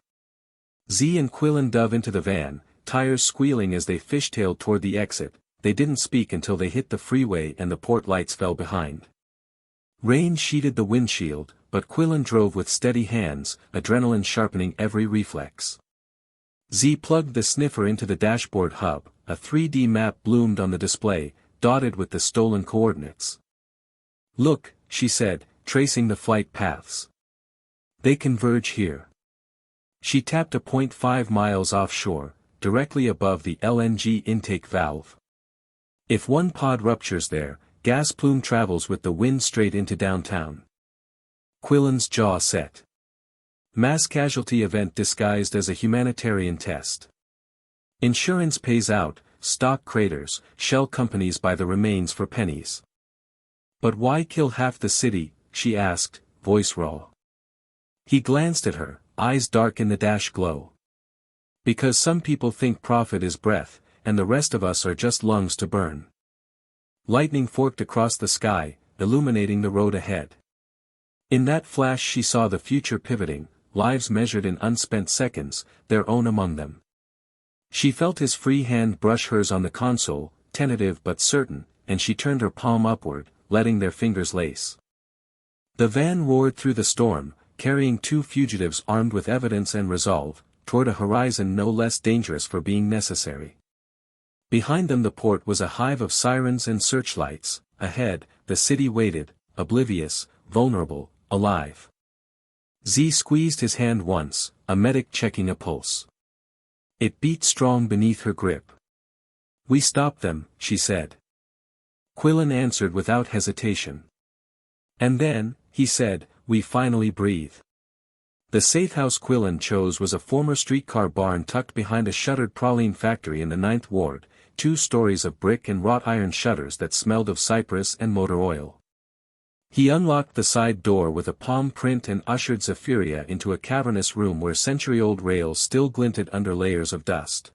Z and Quillen dove into the van, tires squealing as they fishtailed toward the exit. They didn't speak until they hit the freeway and the port lights fell behind. Rain sheeted the windshield, but Quillen drove with steady hands, adrenaline sharpening every reflex. Z plugged the sniffer into the dashboard hub, a 3D map bloomed on the display, dotted with the stolen coordinates. "Look," she said, tracing the flight paths. "They converge here." She tapped a point 5 miles offshore, directly above the LNG intake valve. If one pod ruptures there, gas plume travels with the wind straight into downtown. Quillen's jaw set. Mass casualty event disguised as a humanitarian test. Insurance pays out, stock craters, shell companies buy the remains for pennies. "But why kill half the city?" she asked, voice raw. He glanced at her, eyes dark in the dash glow. "Because some people think profit is breath, and the rest of us are just lungs to burn." Lightning forked across the sky, illuminating the road ahead. In that flash she saw the future pivoting, lives measured in unspent seconds, their own among them. She felt his free hand brush hers on the console, tentative but certain, and she turned her palm upward, letting their fingers lace. The van roared through the storm, carrying 2 fugitives armed with evidence and resolve, toward a horizon no less dangerous for being necessary. Behind them the port was a hive of sirens and searchlights. Ahead, the city waited, oblivious, vulnerable, alive. Z squeezed his hand once, a medic checking a pulse. It beat strong beneath her grip. "We stopped them," she said. Quillen answered without hesitation. "And then," he said, "we finally breathe." The safe house Quillen chose was a former streetcar barn tucked behind a shuttered praline factory in the 9th Ward, 2 stories of brick and wrought iron shutters that smelled of cypress and motor oil. He unlocked the side door with a palm print and ushered Zephyria into a cavernous room where century-old rails still glinted under layers of dust.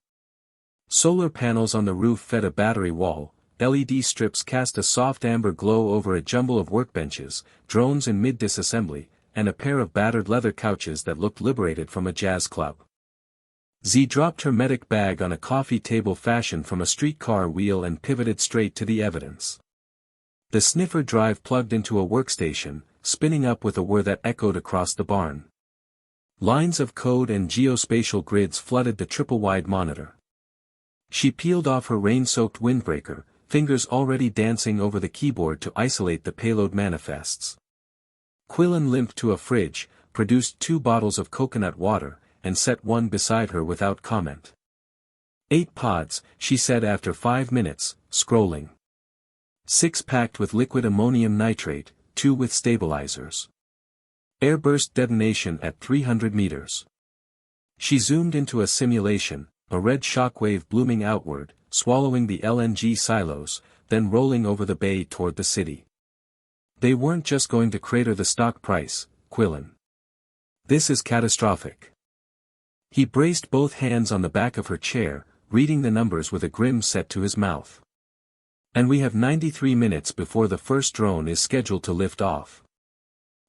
Solar panels on the roof fed a battery wall, LED strips cast a soft amber glow over a jumble of workbenches, drones in mid-disassembly, and a pair of battered leather couches that looked liberated from a jazz club. Z dropped her medic bag on a coffee table fashioned from a streetcar wheel and pivoted straight to the evidence. The sniffer drive plugged into a workstation, spinning up with a whir that echoed across the barn. Lines of code and geospatial grids flooded the triple-wide monitor. She peeled off her rain-soaked windbreaker, fingers already dancing over the keyboard to isolate the payload manifests. Quillen limped to a fridge, produced 2 bottles of coconut water, and set one beside her without comment. 8 pods, she said after 5 minutes, scrolling. 6 packed with liquid ammonium nitrate, 2 with stabilizers. Airburst detonation at 300 meters. She zoomed into a simulation, a red shockwave blooming outward, swallowing the LNG silos, then rolling over the bay toward the city. They weren't just going to crater the stock price, Quillen. This is catastrophic. He braced both hands on the back of her chair, reading the numbers with a grin set to his mouth. And we have 93 minutes before the first drone is scheduled to lift off.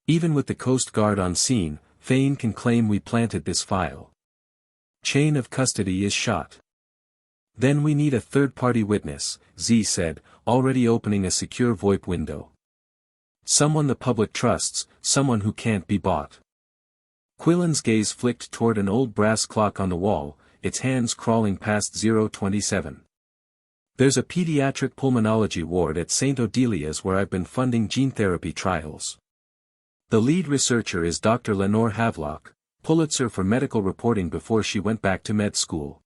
Even with the Coast Guard on scene, Fane can claim we planted this file. Chain of custody is shot. Then we need a third-party witness, Z said, already opening a secure VoIP window. Someone the public trusts, someone who can't be bought. Quillen's gaze flicked toward an old brass clock on the wall, its hands crawling past 027. There's a pediatric pulmonology ward at St. Odelia's where I've been funding gene therapy trials. The lead researcher is Dr. Lenore Havelock, Pulitzer for medical reporting before she went back to med school.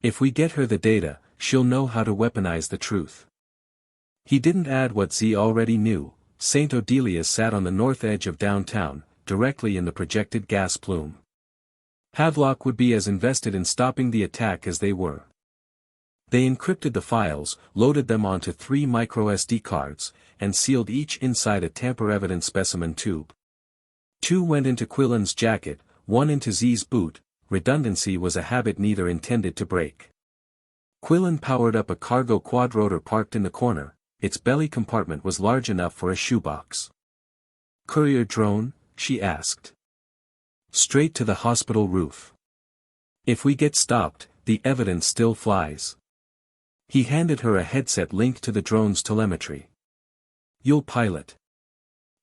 If we get her the data, she'll know how to weaponize the truth. He didn't add what Z already knew. St. Odelia's sat on the north edge of downtown, directly in the projected gas plume. Havelock would be as invested in stopping the attack as they were. They encrypted the files, loaded them onto 3 microSD cards, and sealed each inside a tamper-evident specimen tube. 2 went into Quillen's jacket, 1 into Z's boot. Redundancy was a habit neither intended to break. Quillen powered up a cargo quadrotor parked in the corner. Its belly compartment was large enough for a shoebox. Courier drone? She asked. Straight to the hospital roof. If we get stopped, the evidence still flies. He handed her a headset linked to the drone's telemetry. You'll pilot.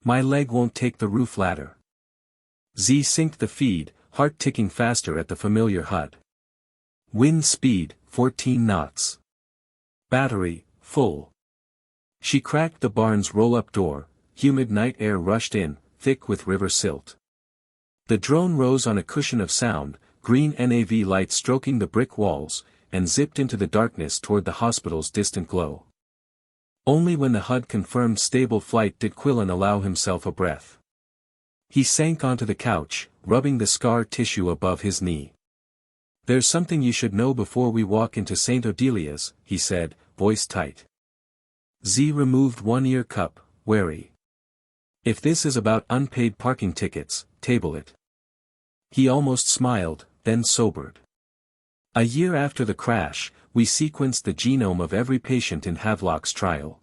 My leg won't take the roof ladder. Z synced the feed, heart ticking faster at the familiar HUD. Wind speed, 14 knots. Battery, full. She cracked the barn's roll-up door, humid night air rushed in, thick with river silt. The drone rose on a cushion of sound, green NAV light stroking the brick walls, and zipped into the darkness toward the hospital's distant glow. Only when the HUD confirmed stable flight did Quillen allow himself a breath. He sank onto the couch, rubbing the scar tissue above his knee. There's something you should know before we walk into St. Odelia's, he said, voice tight. Z removed one ear cup, wary. If this is about unpaid parking tickets, table it. He almost smiled, then sobered. A year after the crash, we sequenced the genome of every patient in Havelock's trial.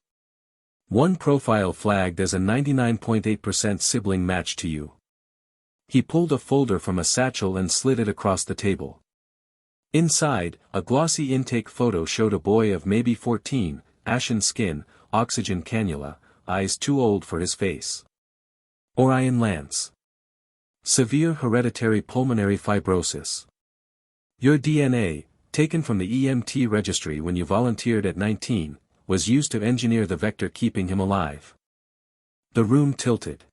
One profile flagged as a 99.8% sibling match to you. He pulled a folder from a satchel and slid it across the table. Inside, a glossy intake photo showed a boy of maybe 14, ashen skin, oxygen cannula, eyes too old for his face. Orion Lance. Severe hereditary pulmonary fibrosis. Your DNA, taken from the EMT registry when you volunteered at 19, was used to engineer the vector keeping him alive. The room tilted.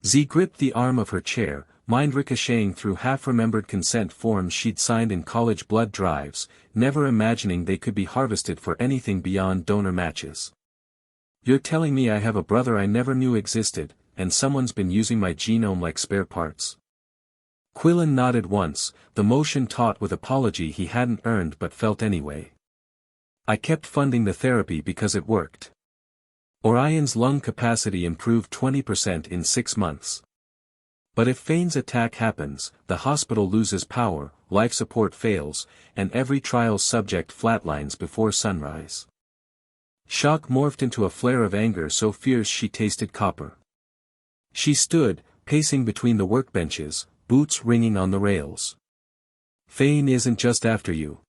Z gripped the arm of her chair, mind ricocheting through half-remembered consent forms she'd signed in college blood drives, never imagining they could be harvested for anything beyond donor matches. You're telling me I have a brother I never knew existed, and someone's been using my genome like spare parts? Quillen nodded once, the motion taut with apology he hadn't earned but felt anyway. I kept funding the therapy because it worked. Orion's lung capacity improved 20% in 6 months. But if Fane's attack happens, the hospital loses power, life support fails, and every trial subject flatlines before sunrise. Shock morphed into a flare of anger so fierce she tasted copper. She stood, pacing between the workbenches, boots ringing on the rails. Fane isn't just after you.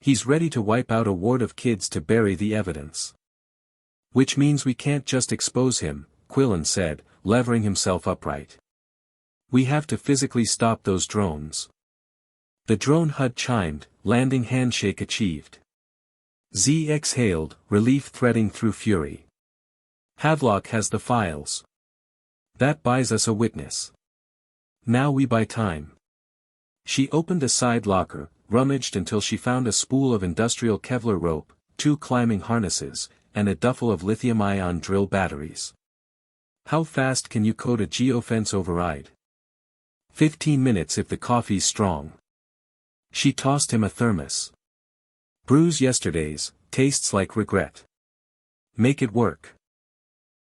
He's ready to wipe out a ward of kids to bury the evidence. Which means we can't just expose him, Quillen said, levering himself upright. We have to physically stop those drones. The drone HUD chimed, landing handshake achieved. Z exhaled, relief threading through fury. Havelock has the files. That buys us a witness. Now we buy time. She opened a side locker, rummaged until she found a spool of industrial Kevlar rope, 2 climbing harnesses, and a duffel of lithium-ion drill batteries. How fast can you code a geofence override? 15 minutes if the coffee's strong. She tossed him a thermos. Brews yesterday's, tastes like regret. Make it work.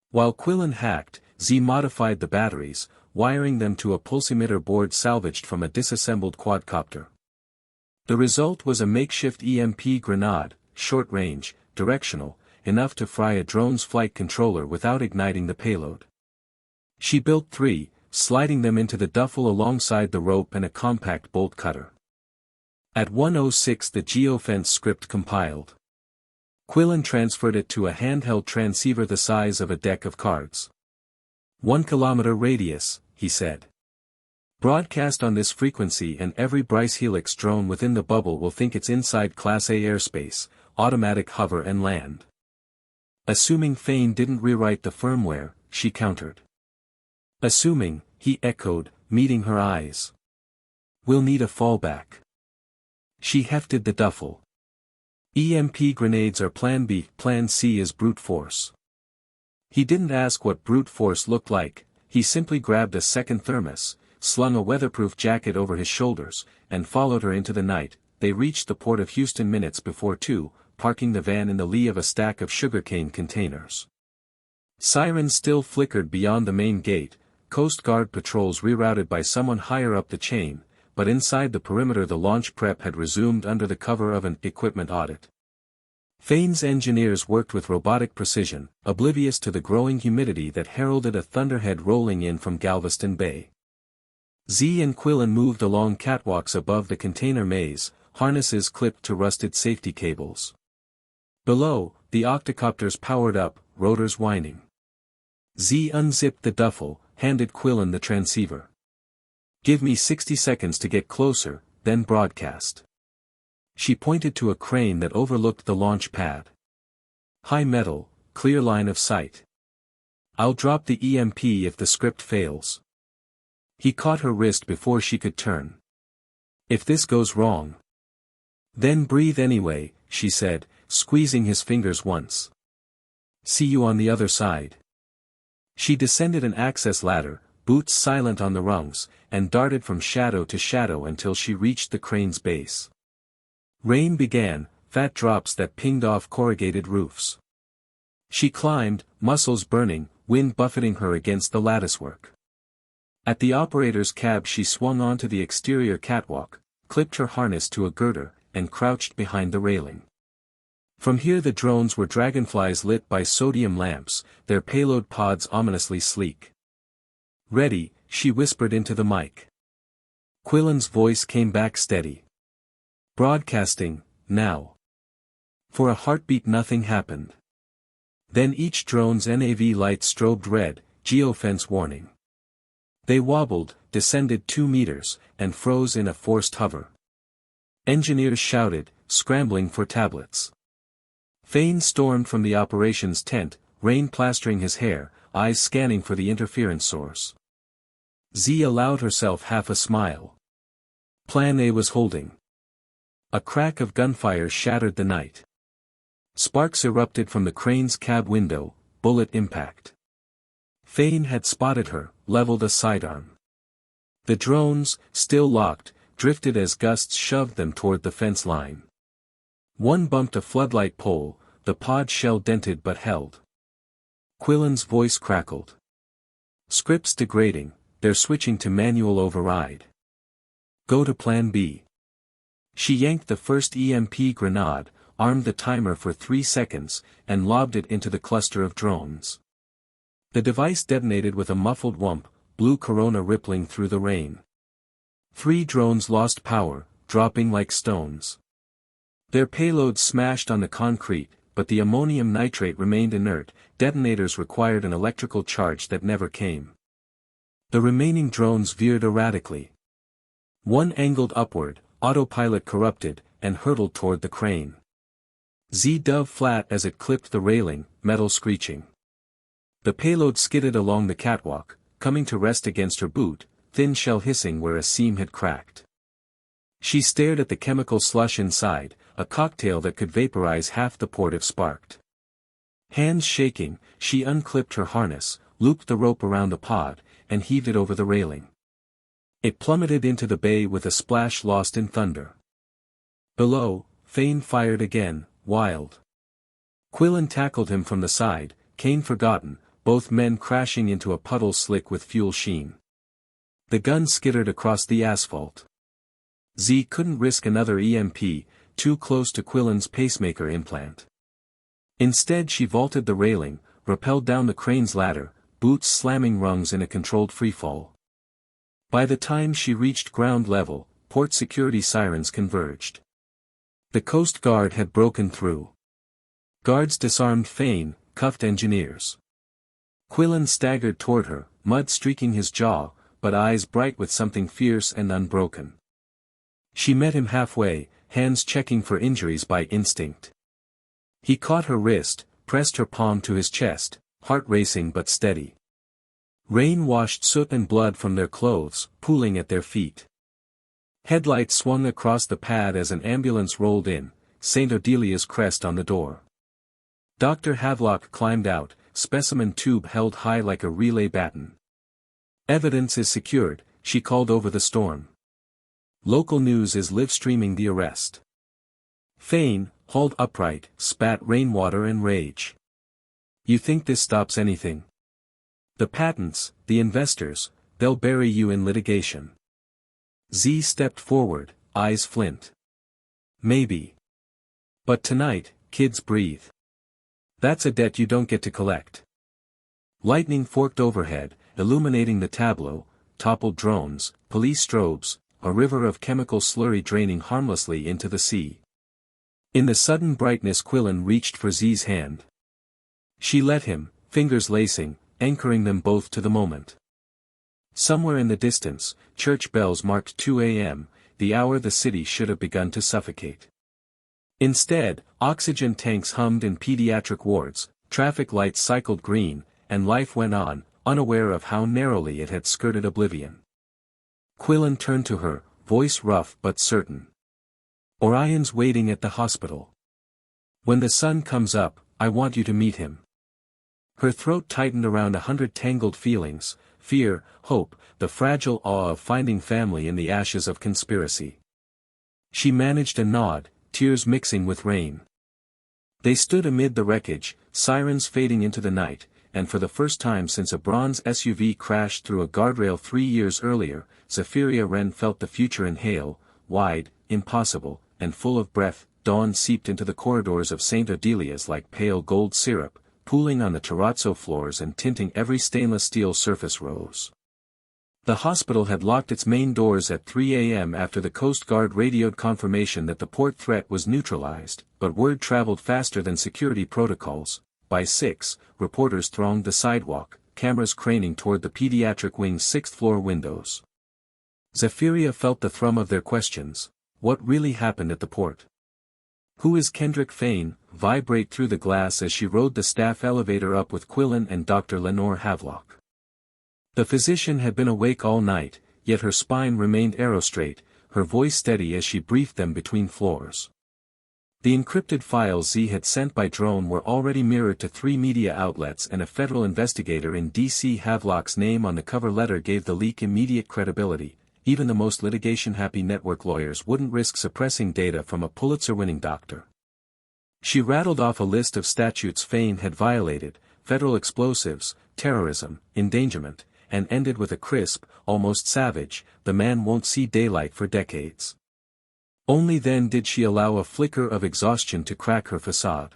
While Quillen hacked, Z modified the batteries, wiring them to a pulsimeter board salvaged from a disassembled quadcopter. The result was a makeshift EMP grenade, short-range, directional, enough to fry a drone's flight controller without igniting the payload. She built 3, sliding them into the duffel alongside the rope and a compact bolt cutter. At 1:06 the geofence script compiled. Quillen transferred it to a handheld transceiver the size of a deck of cards. 1 kilometer radius, he said. Broadcast on this frequency and every Bryce Helix drone within the bubble will think it's inside Class A airspace, automatic hover and land. Assuming Fane didn't rewrite the firmware, she countered. Assuming, he echoed, meeting her eyes. We'll need a fallback. She hefted the duffel. EMP grenades are Plan B, Plan C is brute force. He didn't ask what brute force looked like, he simply grabbed a second thermos, slung a weatherproof jacket over his shoulders, and followed her into the night. They reached the port of Houston minutes before 2, parking the van in the lee of a stack of sugarcane containers. Sirens still flickered beyond the main gate, Coast Guard patrols rerouted by someone higher up the chain, but inside the perimeter the launch prep had resumed under the cover of an equipment audit. Fane's engineers worked with robotic precision, oblivious to the growing humidity that heralded a thunderhead rolling in from Galveston Bay. Z and Quillen moved along catwalks above the container maze, harnesses clipped to rusted safety cables. Below, the octocopters powered up, rotors whining. Z unzipped the duffel, handed Quillen the transceiver. Give me 60 seconds to get closer, then broadcast. She pointed to a crane that overlooked the launch pad. High metal, clear line of sight. I'll drop the EMP if the script fails. He caught her wrist before she could turn. If this goes wrong. Then breathe anyway, she said, squeezing his fingers once. See you on the other side. She descended an access ladder, boots silent on the rungs, and darted from shadow to shadow until she reached the crane's base. Rain began, fat drops that pinged off corrugated roofs. She climbed, muscles burning, wind buffeting her against the latticework. At the operator's cab she swung onto the exterior catwalk, clipped her harness to a girder, and crouched behind the railing. From here the drones were dragonflies lit by sodium lamps, their payload pods ominously sleek. Ready, she whispered into the mic. Quillen's voice came back steady. Broadcasting, now. For a heartbeat nothing happened. Then each drone's NAV light strobed red, geofence warning. They wobbled, descended 2 meters, and froze in a forced hover. Engineers shouted, scrambling for tablets. Fane stormed from the operations tent, rain plastering his hair, eyes scanning for the interference source. Z allowed herself half a smile. Plan A was holding. A crack of gunfire shattered the night. Sparks erupted from the crane's cab window, bullet impact. Fane had spotted her, leveled a sidearm. The drones, still locked, drifted as gusts shoved them toward the fence line. One bumped a floodlight pole, the pod shell dented but held. Quillen's voice crackled. Scripts degrading, they're switching to manual override. Go to plan B. She yanked the first EMP grenade, armed the timer for 3 seconds, and lobbed it into the cluster of drones. The device detonated with a muffled whump, blue corona rippling through the rain. 3 drones lost power, dropping like stones. Their payloads smashed on the concrete, but the ammonium nitrate remained inert. Detonators required an electrical charge that never came. The remaining drones veered erratically. One angled upward, autopilot corrupted, and hurtled toward the crane. Z dove flat as it clipped the railing, metal screeching. The payload skidded along the catwalk, coming to rest against her boot, thin shell hissing where a seam had cracked. She stared at the chemical slush inside, a cocktail that could vaporize half the port if sparked. Hands shaking, she unclipped her harness, looped the rope around the pod, and heaved it over the railing. It plummeted into the bay with a splash lost in thunder. Below, Fane fired again, wild. Quillen tackled him from the side, cane forgotten, both men crashing into a puddle slick with fuel sheen. The gun skittered across the asphalt. Z couldn't risk another EMP, too close to Quillen's pacemaker implant. Instead she vaulted the railing, rappelled down the crane's ladder, boots slamming rungs in a controlled freefall. By the time she reached ground level, port security sirens converged. The Coast Guard had broken through. Guards disarmed Fane, cuffed engineers. Quillen staggered toward her, mud streaking his jaw, but eyes bright with something fierce and unbroken. She met him halfway, hands checking for injuries by instinct. He caught her wrist, pressed her palm to his chest, heart racing but steady. Rain washed soot and blood from their clothes, pooling at their feet. Headlights swung across the pad as an ambulance rolled in, St. Odelia's crest on the door. Dr. Havelock climbed out, specimen tube held high like a relay baton. Evidence is secured, she called over the storm. Local news is live-streaming the arrest. Fane, hauled upright, spat rainwater and rage. You think this stops anything? The patents, the investors, they'll bury you in litigation. Z stepped forward, eyes flint. Maybe. But tonight, kids breathe. That's a debt you don't get to collect. Lightning forked overhead, illuminating the tableau, toppled drones, police strobes, a river of chemical slurry draining harmlessly into the sea. In the sudden brightness Quillen reached for Z's hand. She let him, fingers lacing, anchoring them both to the moment. Somewhere in the distance, church bells marked 2 a.m., the hour the city should have begun to suffocate. Instead, oxygen tanks hummed in pediatric wards, traffic lights cycled green, and life went on, unaware of how narrowly it had skirted oblivion. Quillen turned to her, voice rough but certain. Orion's waiting at the hospital. When the sun comes up, I want you to meet him. Her throat tightened around 100 tangled feelings, fear, hope, the fragile awe of finding family in the ashes of conspiracy. She managed a nod, tears mixing with rain. They stood amid the wreckage, sirens fading into the night, and for the first time since a bronze SUV crashed through a guardrail 3 years earlier, Zephyria Wren felt the future inhale, wide, impossible, and full of breath. Dawn seeped into the corridors of St. Odelia's like pale gold syrup, pooling on the terrazzo floors and tinting every stainless steel surface rose. The hospital had locked its main doors at 3 a.m. after the Coast Guard radioed confirmation that the port threat was neutralized, but word traveled faster than security protocols. By 6, reporters thronged the sidewalk, cameras craning toward the pediatric wing's 6th-floor windows. Zephyria felt the thrum of their questions. What really happened at the port? Who is Kendrick Fane? Vibrate through the glass as she rode the staff elevator up with Quillen and Dr. Lenore Havelock. The physician had been awake all night, yet her spine remained arrow-straight, her voice steady as she briefed them between floors. The encrypted files Z had sent by drone were already mirrored to 3 media outlets, and a federal investigator in D.C. Havelock's name on the cover letter gave the leak immediate credibility. Even the most litigation-happy network lawyers wouldn't risk suppressing data from a Pulitzer-winning doctor. She rattled off a list of statutes Fane had violated: federal explosives, terrorism, endangerment, and ended with a crisp, almost savage, "The man won't see daylight for decades." Only then did she allow a flicker of exhaustion to crack her facade.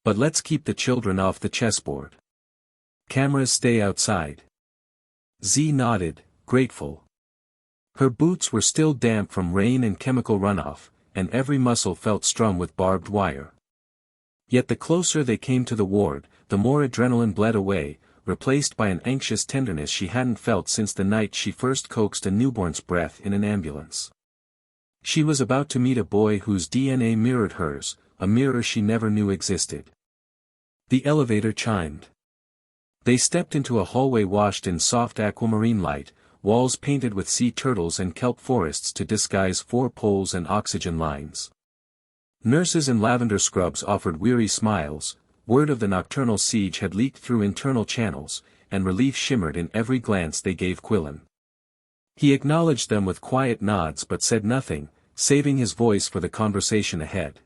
"But let's keep the children off the chessboard. Cameras stay outside." Z nodded, grateful. Her boots were still damp from rain and chemical runoff, and every muscle felt strung with barbed wire. Yet the closer they came to the ward, the more adrenaline bled away, replaced by an anxious tenderness she hadn't felt since the night she first coaxed a newborn's breath in an ambulance. She was about to meet a boy whose DNA mirrored hers, a mirror she never knew existed. The elevator chimed. They stepped into a hallway washed in soft aquamarine light, walls painted with sea turtles and kelp forests to disguise 4 poles and oxygen lines. Nurses in lavender scrubs offered weary smiles. Word of the nocturnal siege had leaked through internal channels, and relief shimmered in every glance they gave Quillen. He acknowledged them with quiet nods but said nothing, saving his voice for the conversation ahead.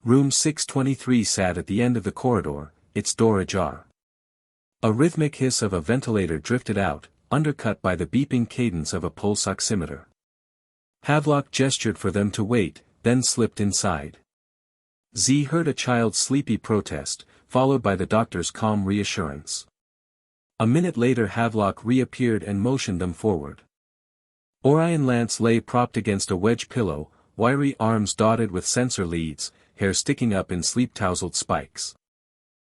Room 623 sat at the end of the corridor, its door ajar. A rhythmic hiss of a ventilator drifted out, undercut by the beeping cadence of a pulse oximeter. Havelock gestured for them to wait, then slipped inside. Z heard a child's sleepy protest, followed by the doctor's calm reassurance. A minute later Havelock reappeared and motioned them forward. Orion Lance lay propped against a wedge pillow, wiry arms dotted with sensor leads, hair sticking up in sleep-tousled spikes.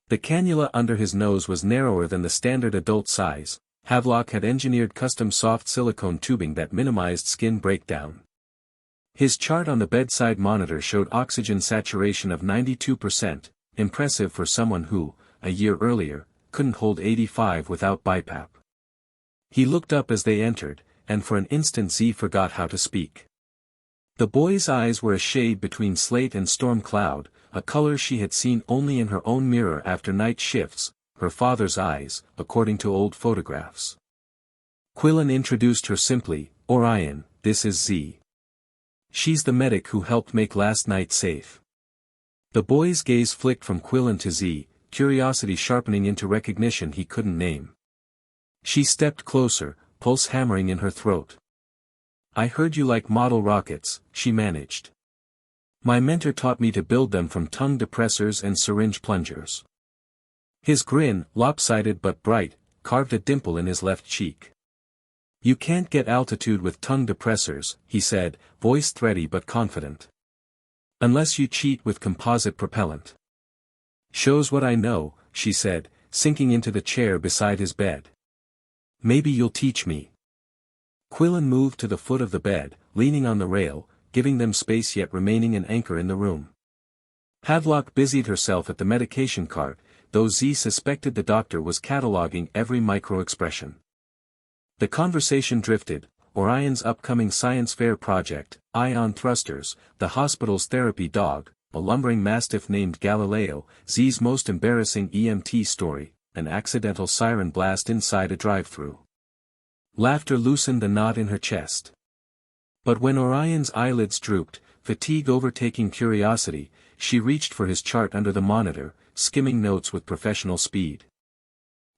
The cannula under his nose was narrower than the standard adult size. Havelock had engineered custom soft silicone tubing that minimized skin breakdown. His chart on the bedside monitor showed oxygen saturation of 92%, impressive for someone who, a year earlier, couldn't hold 85 without BiPAP. He looked up as they entered, and for an instant Z forgot how to speak. The boy's eyes were a shade between slate and storm cloud, a color she had seen only in her own mirror after night shifts, her father's eyes, according to old photographs. Quillen introduced her simply, "Orion, this is Z. She's the medic who helped make last night safe." The boy's gaze flicked from Quillen to Z, curiosity sharpening into recognition he couldn't name. She stepped closer, pulse hammering in her throat. "I heard you like model rockets," she managed. "My mentor taught me to build them from tongue depressors and syringe plungers." His grin, lopsided but bright, carved a dimple in his left cheek. "You can't get altitude with tongue depressors," he said, voice thready but confident. "Unless you cheat with composite propellant." "Shows what I know," she said, sinking into the chair beside his bed. "Maybe you'll teach me." Quillen moved to the foot of the bed, leaning on the rail, giving them space yet remaining an anchor in the room. Havelock busied herself at the medication cart, though Z suspected the doctor was cataloging every micro-expression. The conversation drifted: Orion's upcoming science fair project, ion thrusters, the hospital's therapy dog, a lumbering mastiff named Galileo, Z's most embarrassing EMT story, an accidental siren blast inside a drive-thru. Laughter loosened the knot in her chest. But when Orion's eyelids drooped, fatigue overtaking curiosity, she reached for his chart under the monitor, skimming notes with professional speed.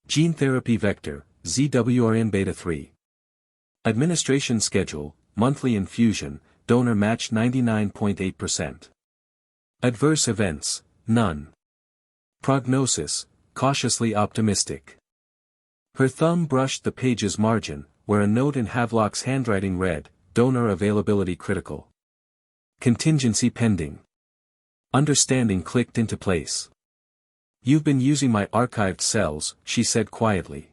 Gene therapy vector, ZWRN beta 3. Administration schedule, monthly infusion, donor match 99.8%. Adverse events, none. Prognosis, cautiously optimistic. Her thumb brushed the page's margin, where a note in Havelock's handwriting read, "Donor availability critical. Contingency pending." Understanding clicked into place. "You've been using my archived cells," she said quietly.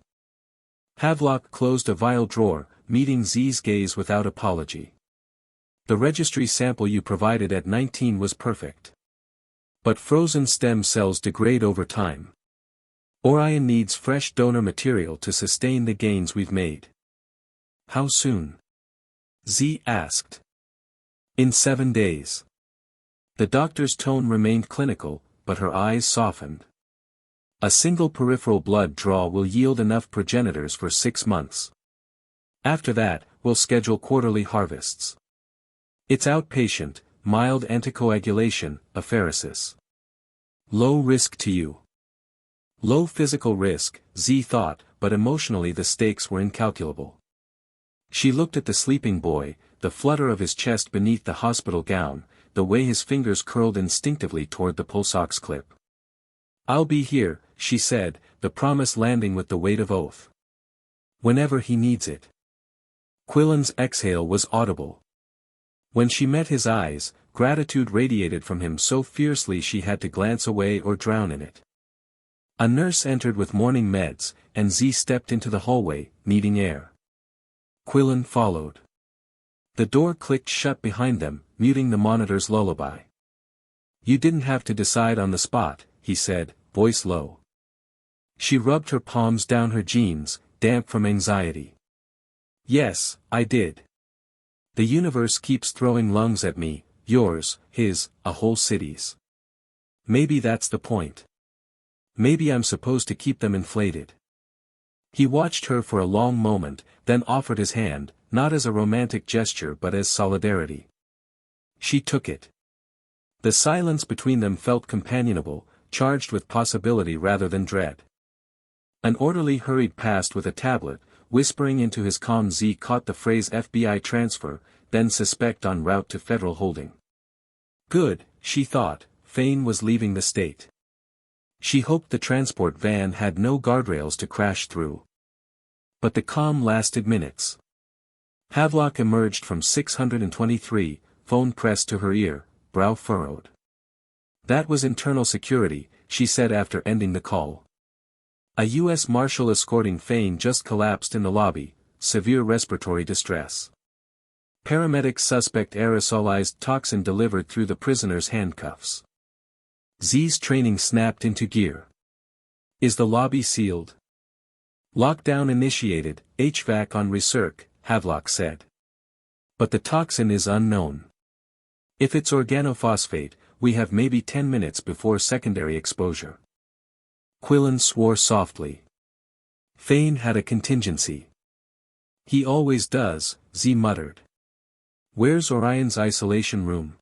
Havelock closed a vial drawer, meeting Z's gaze without apology. "The registry sample you provided at 19 was perfect. But frozen stem cells degrade over time. Orion needs fresh donor material to sustain the gains we've made." "How soon?" Z asked. "In 7 days." The doctor's tone remained clinical, but her eyes softened. "A single peripheral blood draw will yield enough progenitors for 6 months. After that, we'll schedule quarterly harvests. It's outpatient, mild anticoagulation, apheresis. Low risk to you. Low physical risk, Z thought, but emotionally the stakes were incalculable. She looked at the sleeping boy, the flutter of his chest beneath the hospital gown, the way his fingers curled instinctively toward the pulse ox clip. "I'll be here," she said, the promise landing with the weight of oath. "Whenever he needs it." Quillen's exhale was audible. When she met his eyes, gratitude radiated from him so fiercely she had to glance away or drown in it. A nurse entered with morning meds, and Z stepped into the hallway, needing air. Quillen followed. The door clicked shut behind them, muting the monitor's lullaby. "You didn't have to decide on the spot," he said, voice low. She rubbed her palms down her jeans, damp from anxiety. "Yes, I did. The universe keeps throwing lungs at me, yours, his, a whole city's. Maybe that's the point. Maybe I'm supposed to keep them inflated." He watched her for a long moment, then offered his hand, not as a romantic gesture but as solidarity. She took it. The silence between them felt companionable, charged with possibility rather than dread. An orderly hurried past with a tablet, whispering into his comm. Z caught the phrase FBI transfer, then suspect en route to federal holding. Good, she thought, Fane was leaving the state. She hoped the transport van had no guardrails to crash through. But the calm lasted minutes. Havelock emerged from 623, phone pressed to her ear, brow furrowed. "That was internal security," she said after ending the call. "A U.S. Marshal escorting Fane just collapsed in the lobby, severe respiratory distress. Paramedics suspect aerosolized toxin delivered through the prisoner's handcuffs." Z's training snapped into gear. "Is the lobby sealed?" "Lockdown initiated, HVAC on recirc," Havelock said. "But the toxin is unknown. If it's organophosphate, we have maybe 10 minutes before secondary exposure." Quillen swore softly. Fane had a contingency. "He always does," Z muttered. "Where's Orion's isolation room?"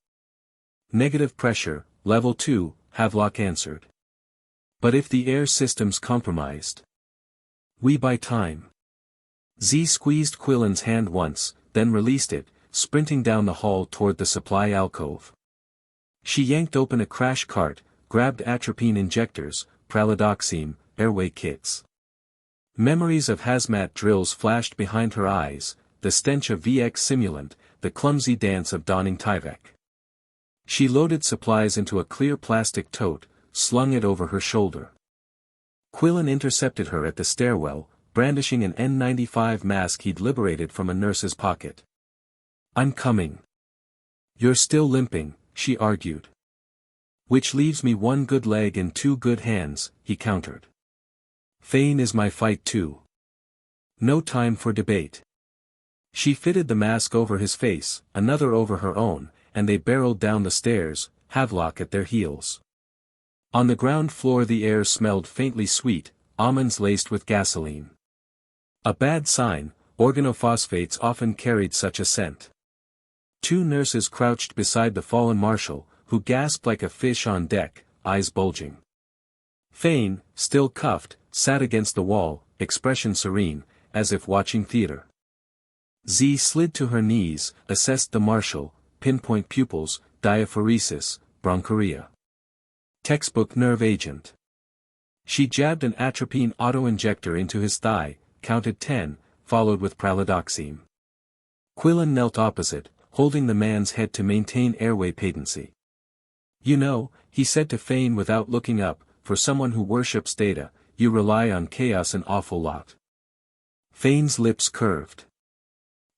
"Negative pressure, level 2, Havelock answered. "But if the air system's compromised? We buy time." Z squeezed Quillen's hand once, then released it, sprinting down the hall toward the supply alcove. She yanked open a crash cart, grabbed atropine injectors, pralidoxime, airway kits. Memories of hazmat drills flashed behind her eyes, the stench of VX simulant, the clumsy dance of donning Tyvek. She loaded supplies into a clear plastic tote, slung it over her shoulder. Quillen intercepted her at the stairwell, brandishing an N95 mask he'd liberated from a nurse's pocket. "I'm coming." "You're still limping," she argued. "Which leaves me one good leg and two good hands," he countered. "Fane is my fight too. No time for debate." She fitted the mask over his face, another over her own, and they barreled down the stairs, Havelock at their heels. On the ground floor the air smelled faintly sweet, almonds laced with gasoline. A bad sign, organophosphates often carried such a scent. Two nurses crouched beside the fallen marshal, who gasped like a fish on deck, eyes bulging. Fane, still cuffed, sat against the wall, expression serene, as if watching theater. Z slid to her knees, assessed the marshal, pinpoint pupils, diaphoresis, bronchoria. Textbook nerve agent. She jabbed an atropine auto-injector into his thigh, counted 10, followed with pralidoxime. Quillen knelt opposite, holding the man's head to maintain airway patency. "You know," he said to Fane without looking up, "for someone who worships data, you rely on chaos an awful lot." Fane's lips curved.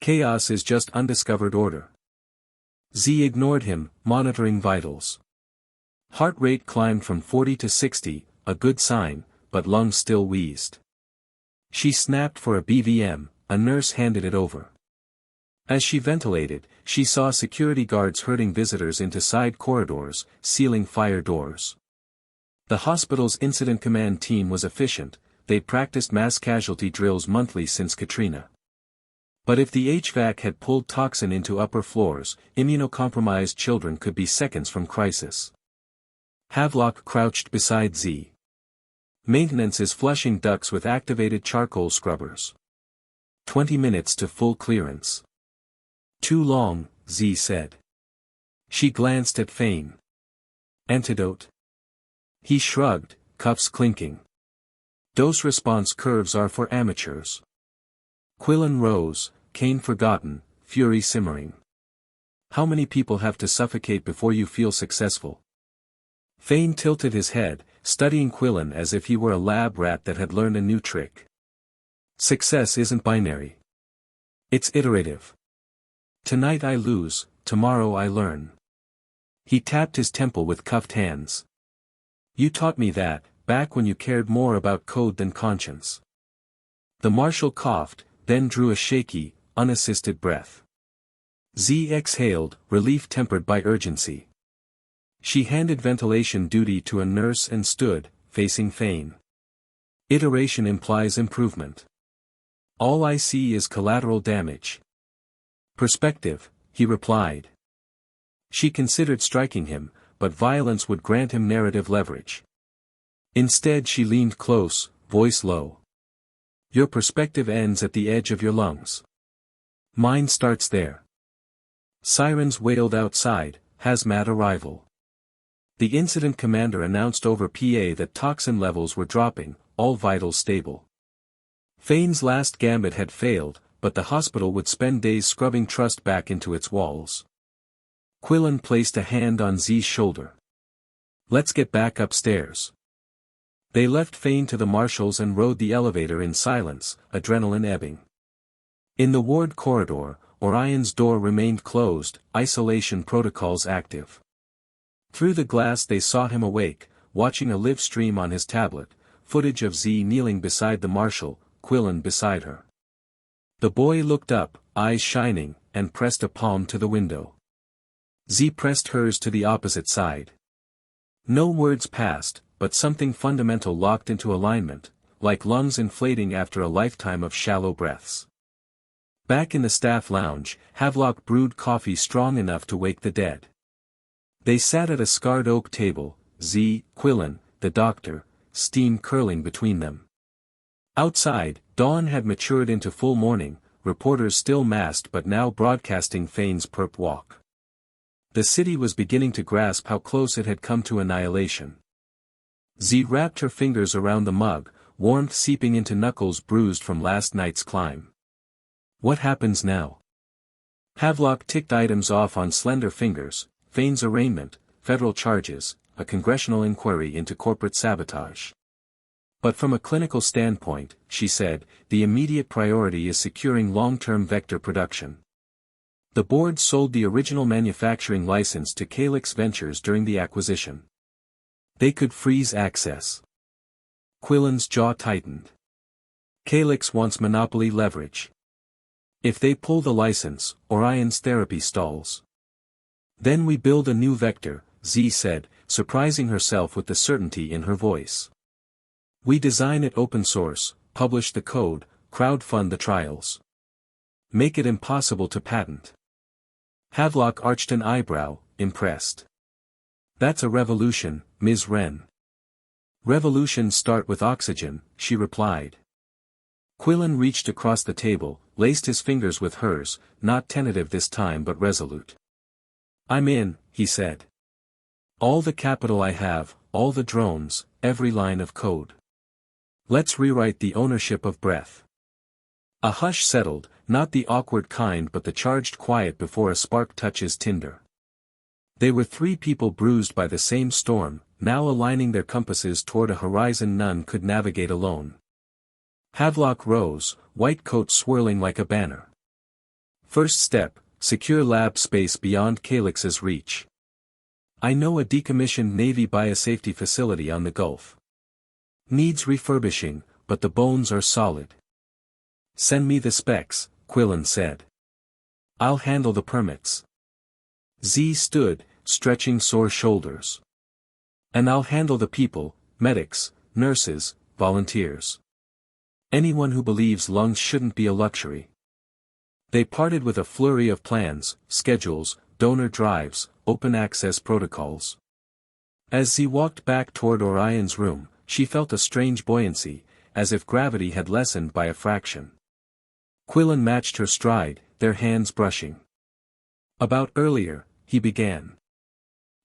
"Chaos is just undiscovered order." Z ignored him, monitoring vitals. Heart rate climbed from 40 to 60, a good sign, but lungs still wheezed. She snapped for a BVM, a nurse handed it over. As she ventilated, she saw security guards herding visitors into side corridors, sealing fire doors. The hospital's incident command team was efficient, they'd practiced mass casualty drills monthly since Katrina. But if the HVAC had pulled toxin into upper floors, immunocompromised children could be seconds from crisis. Havelock crouched beside Z. Maintenance is flushing ducts with activated charcoal scrubbers. 20 minutes to full clearance. Too long, Z said. She glanced at Fane. Antidote? He shrugged, cuffs clinking. Dose-response curves are for amateurs. Quillen rose, Cain forgotten, fury simmering. How many people have to suffocate before you feel successful? Fane tilted his head, studying Quillen as if he were a lab rat that had learned a new trick. Success isn't binary. It's iterative. Tonight I lose, tomorrow I learn. He tapped his temple with cuffed hands. You taught me that, back when you cared more about code than conscience. The marshal coughed, then drew a shaky, unassisted breath. Z exhaled, relief tempered by urgency. She handed ventilation duty to a nurse and stood, facing Fane. Iteration implies improvement. All I see is collateral damage. Perspective, he replied. She considered striking him, but violence would grant him narrative leverage. Instead she leaned close, voice low. Your perspective ends at the edge of your lungs. Mine starts there. Sirens wailed outside, hazmat arrival. The incident commander announced over PA that toxin levels were dropping, all vitals stable. Fane's last gambit had failed, but the hospital would spend days scrubbing trust back into its walls. Quillen placed a hand on Z's shoulder. Let's get back upstairs. They left Fane to the marshals and rode the elevator in silence, adrenaline ebbing. In the ward corridor, Orion's door remained closed, isolation protocols active. Through the glass they saw him awake, watching a live stream on his tablet, footage of Z kneeling beside the marshal, Quillen beside her. The boy looked up, eyes shining, and pressed a palm to the window. Z pressed hers to the opposite side. No words passed, but something fundamental locked into alignment, like lungs inflating after a lifetime of shallow breaths. Back in the staff lounge, Havelock brewed coffee strong enough to wake the dead. They sat at a scarred oak table, Z, Quillen, the doctor, steam curling between them. Outside, dawn had matured into full morning, reporters still massed but now broadcasting Fane's perp walk. The city was beginning to grasp how close it had come to annihilation. Z wrapped her fingers around the mug, warmth seeping into knuckles bruised from last night's climb. What happens now? Havelock ticked items off on slender fingers: Fane's arraignment, federal charges, a congressional inquiry into corporate sabotage. But from a clinical standpoint, she said, the immediate priority is securing long-term vector production. The board sold the original manufacturing license to Calyx Ventures during the acquisition. They could freeze access. Quillen's jaw tightened. Calyx wants monopoly leverage. If they pull the license, Orion's therapy stalls. Then we build a new vector, Z said, surprising herself with the certainty in her voice. We design it open source, publish the code, crowdfund the trials. Make it impossible to patent. Havelock arched an eyebrow, impressed. That's a revolution, Ms. Wren. Revolutions start with oxygen, she replied. Quillen reached across the table, laced his fingers with hers, not tentative this time but resolute. I'm in, he said. All the capital I have, all the drones, every line of code. Let's rewrite the ownership of breath. A hush settled, not the awkward kind but the charged quiet before a spark touches tinder. They were three people bruised by the same storm, now aligning their compasses toward a horizon none could navigate alone. Havelock rose, white coat swirling like a banner. First step, secure lab space beyond Calyx's reach. I know a decommissioned Navy biosafety facility on the Gulf. Needs refurbishing, but the bones are solid. Send me the specs, Quillen said. I'll handle the permits. Z stood, stretching sore shoulders. And I'll handle the people, medics, nurses, volunteers. Anyone who believes lungs shouldn't be a luxury. They parted with a flurry of plans, schedules, donor drives, open access protocols. As Z walked back toward Orion's room, she felt a strange buoyancy, as if gravity had lessened by a fraction. Quillen matched her stride, their hands brushing. "About earlier," he began.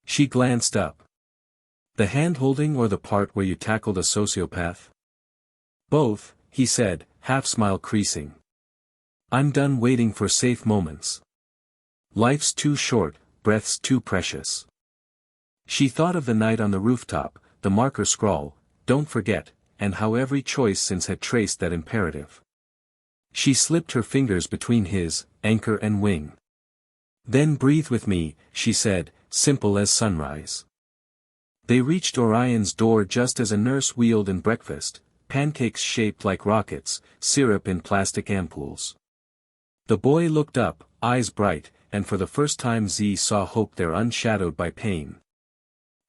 She glanced up. "The hand-holding or the part where you tackled a sociopath?" "Both," he said, half-smile creasing. "I'm done waiting for safe moments. Life's too short, breath's too precious." She thought of the night on the rooftop, the marker scrawl, "Don't forget," and how every choice since had traced that imperative. She slipped her fingers between his, anchor and wing. "Then breathe with me," she said, simple as sunrise. They reached Orion's door just as a nurse wheeled in breakfast, pancakes shaped like rockets, syrup in plastic ampoules. The boy looked up, eyes bright, and for the first time Z saw hope there unshadowed by pain.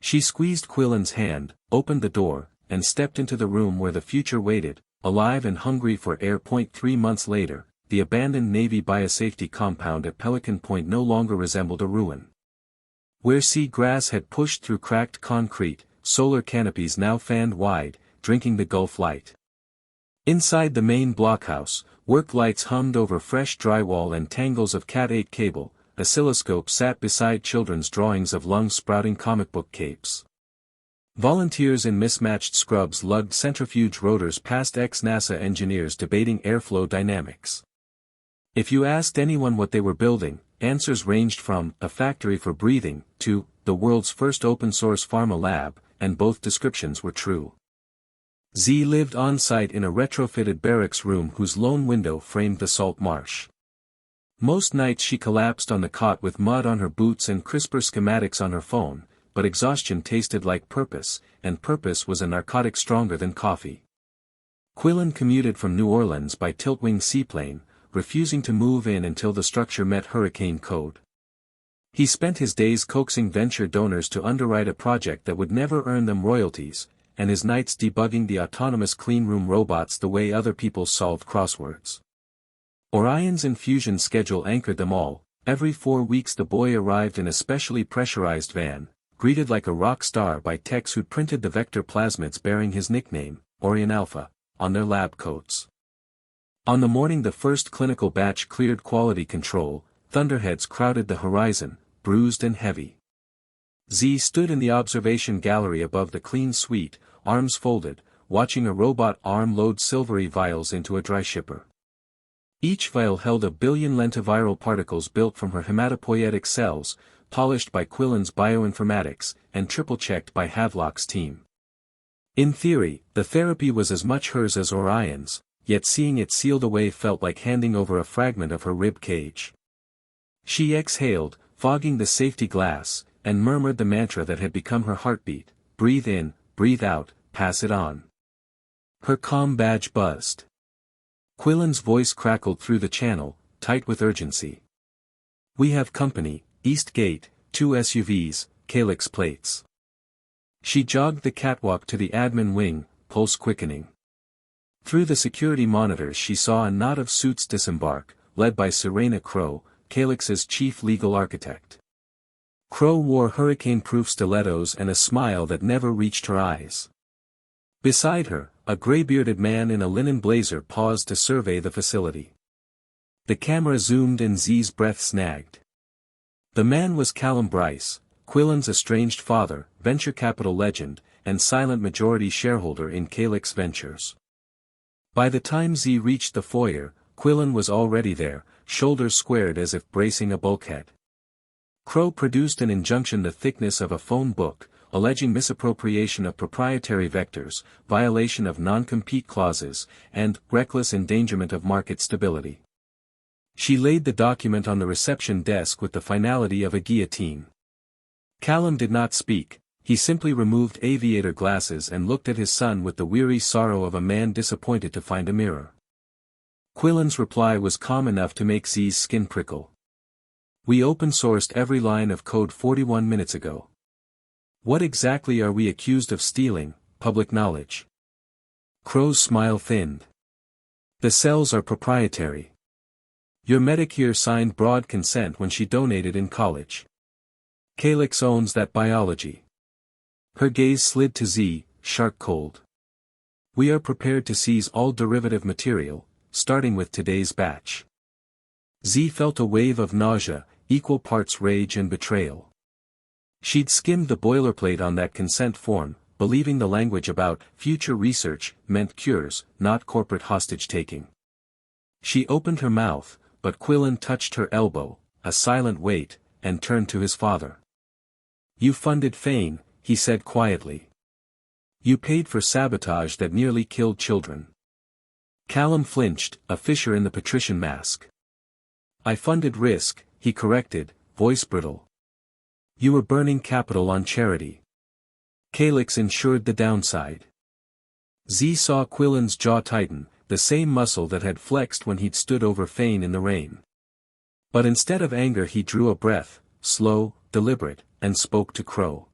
She squeezed Quillen's hand, opened the door, and stepped into the room where the future waited, alive and hungry for air. 3 months later, the abandoned Navy biosafety compound at Pelican Point no longer resembled a ruin. Where sea grass had pushed through cracked concrete, solar canopies now fanned wide, drinking the Gulf light. Inside the main blockhouse, work lights hummed over fresh drywall and tangles of Cat8 cable. Oscilloscope sat beside children's drawings of lung-sprouting comic book capes. Volunteers in mismatched scrubs lugged centrifuge rotors past ex-NASA engineers debating airflow dynamics. If you asked anyone what they were building, answers ranged from "a factory for breathing" to "the world's first open-source pharma lab," and both descriptions were true. Z lived on-site in a retrofitted barracks room whose lone window framed the salt marsh. Most nights she collapsed on the cot with mud on her boots and CRISPR schematics on her phone, but exhaustion tasted like purpose, and purpose was a narcotic stronger than coffee. Quillen commuted from New Orleans by tiltwing seaplane, refusing to move in until the structure met hurricane code. He spent his days coaxing venture donors to underwrite a project that would never earn them royalties, and his nights debugging the autonomous cleanroom robots the way other people solved crosswords. Orion's infusion schedule anchored them all. Every 4 weeks the boy arrived in a specially pressurized van, greeted like a rock star by techs who'd printed the vector plasmids bearing his nickname, Orion Alpha, on their lab coats. On the morning the first clinical batch cleared quality control, thunderheads crowded the horizon, bruised and heavy. Z stood in the observation gallery above the clean suite, arms folded, watching a robot arm load silvery vials into a dry shipper. Each vial held 1 billion lentiviral particles built from her hematopoietic cells, polished by Quillen's bioinformatics, and triple-checked by Havelock's team. In theory, the therapy was as much hers as Orion's, yet seeing it sealed away felt like handing over a fragment of her rib cage. She exhaled, fogging the safety glass, and murmured the mantra that had become her heartbeat: breathe in, breathe out, pass it on. Her comm badge buzzed. Quillen's voice crackled through the channel, tight with urgency. "We have company, East Gate, 2 SUVs, calyx plates." She jogged the catwalk to the admin wing, pulse quickening. Through the security monitors she saw a knot of suits disembark, led by Serena Crow, Calyx's chief legal architect. Crow wore hurricane-proof stilettos and a smile that never reached her eyes. Beside her, a gray-bearded man in a linen blazer paused to survey the facility. The camera zoomed and Z's breath snagged. The man was Callum Bryce, Quillen's estranged father, venture capital legend, and silent majority shareholder in Calyx Ventures. By the time Z reached the foyer, Quillen was already there, shoulders squared as if bracing a bulkhead. Crow produced an injunction the thickness of a phone book, alleging misappropriation of proprietary vectors, violation of non-compete clauses, and reckless endangerment of market stability. She laid the document on the reception desk with the finality of a guillotine. Callum did not speak, he simply removed aviator glasses and looked at his son with the weary sorrow of a man disappointed to find a mirror. Quillen's reply was calm enough to make Z's skin prickle. "We open-sourced every line of code 41 minutes ago. What exactly are we accused of stealing? Public knowledge?" Crow's smile thinned. "The cells are proprietary. Your Medicare signed broad consent when she donated in college. Calyx owns that biology. Her gaze slid to Z, shark cold. We are prepared to seize all derivative material, starting with today's batch. Z felt a wave of nausea, equal parts rage and betrayal. She'd skimmed the boilerplate on that consent form, believing the language about future research meant cures, not corporate hostage-taking. She opened her mouth, but Quillen touched her elbow, a silent wait, and turned to his father. You funded Fane, he said quietly. You paid for sabotage that nearly killed children. Callum flinched, a fissure in the patrician mask. I funded Risk, he corrected, voice brittle. You were burning capital on charity. Calyx insured the downside. Z saw Quillen's jaw tighten, the same muscle that had flexed when he'd stood over Fane in the rain. But instead of anger he drew a breath, slow, deliberate, and spoke to Crow.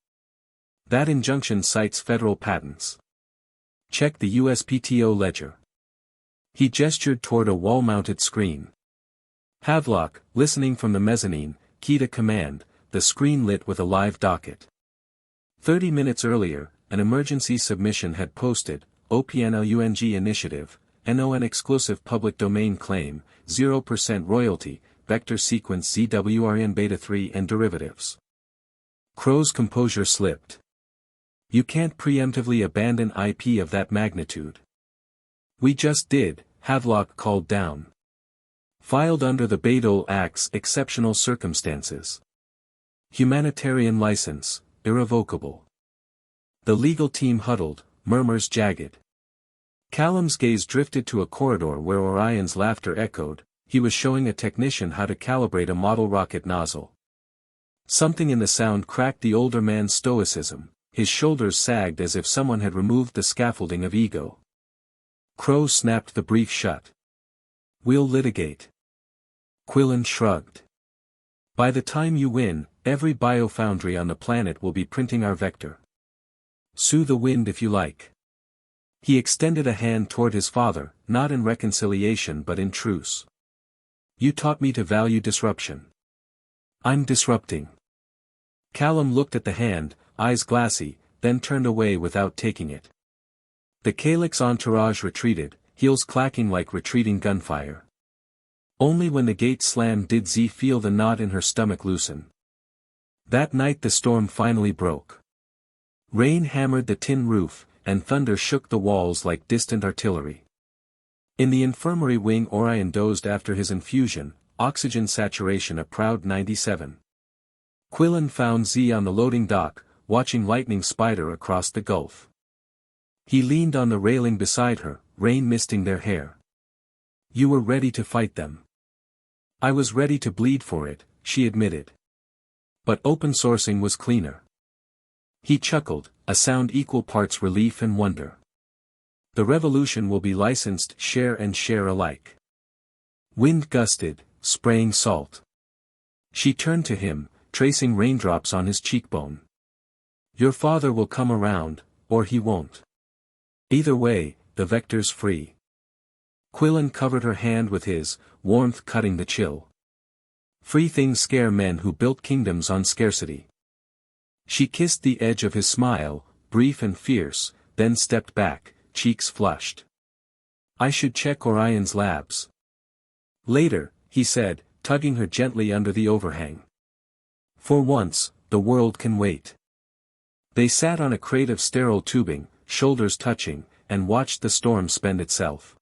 That injunction cites federal patents. Check the USPTO ledger. He gestured toward a wall-mounted screen. Havelock, listening from the mezzanine, keyed a command, the screen lit with a live docket. 30 minutes earlier, an emergency submission had posted, OPNLUNG initiative, NON exclusive public domain claim, 0% royalty, vector sequence ZWRN beta 3 and derivatives. Crow's composure slipped. You can't preemptively abandon IP of that magnitude. We just did, Havelock called down. Filed under the Bayh-Dole Act's exceptional circumstances. Humanitarian license, irrevocable. The legal team huddled, murmurs jagged. Callum's gaze drifted to a corridor where Orion's laughter echoed. He was showing a technician how to calibrate a model rocket nozzle. Something in the sound cracked the older man's stoicism, his shoulders sagged as if someone had removed the scaffolding of ego. Crow snapped the brief shut. We'll litigate. Quillen shrugged. By the time you win, every biofoundry on the planet will be printing our vector. Sue the wind if you like. He extended a hand toward his father, not in reconciliation but in truce. You taught me to value disruption. I'm disrupting. Callum looked at the hand, eyes glassy, then turned away without taking it. The Calyx entourage retreated, heels clacking like retreating gunfire. Only when the gate slammed did Z feel the knot in her stomach loosen. That night the storm finally broke. Rain hammered the tin roof, and thunder shook the walls like distant artillery. In the infirmary wing Orion dozed after his infusion, oxygen saturation a proud 97. Quillen found Z on the loading dock, watching lightning spider across the gulf. He leaned on the railing beside her, rain misting their hair. You were ready to fight them. I was ready to bleed for it, she admitted. But open sourcing was cleaner. He chuckled, a sound equal parts relief and wonder. The revolution will be licensed share and share alike. Wind gusted, spraying salt. She turned to him, tracing raindrops on his cheekbone. Your father will come around, or he won't. Either way, the vector's free. Quillen covered her hand with his, warmth cutting the chill. Free things scare men who built kingdoms on scarcity. She kissed the edge of his smile, brief and fierce, then stepped back, cheeks flushed. I should check Orion's labs. Later, he said, tugging her gently under the overhang. For once, the world can wait. They sat on a crate of sterile tubing, shoulders touching, and watched the storm spend itself.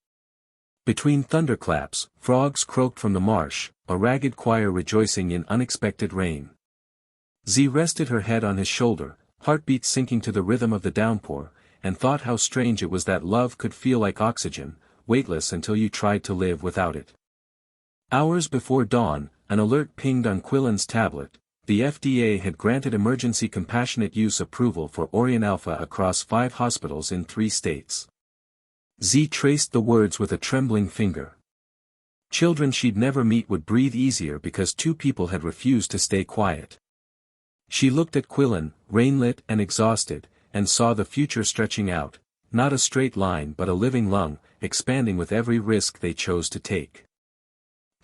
Between thunderclaps, frogs croaked from the marsh, a ragged choir rejoicing in unexpected rain. Z rested her head on his shoulder, heartbeats sinking to the rhythm of the downpour, and thought how strange it was that love could feel like oxygen, weightless until you tried to live without it. Hours before dawn, an alert pinged on Quillen's tablet. The FDA had granted emergency compassionate use approval for Orion Alpha across 5 hospitals in 3 states. Z traced the words with a trembling finger. Children she'd never meet would breathe easier because 2 people had refused to stay quiet. She looked at Quillen, rain-lit and exhausted, and saw the future stretching out, not a straight line but a living lung, expanding with every risk they chose to take.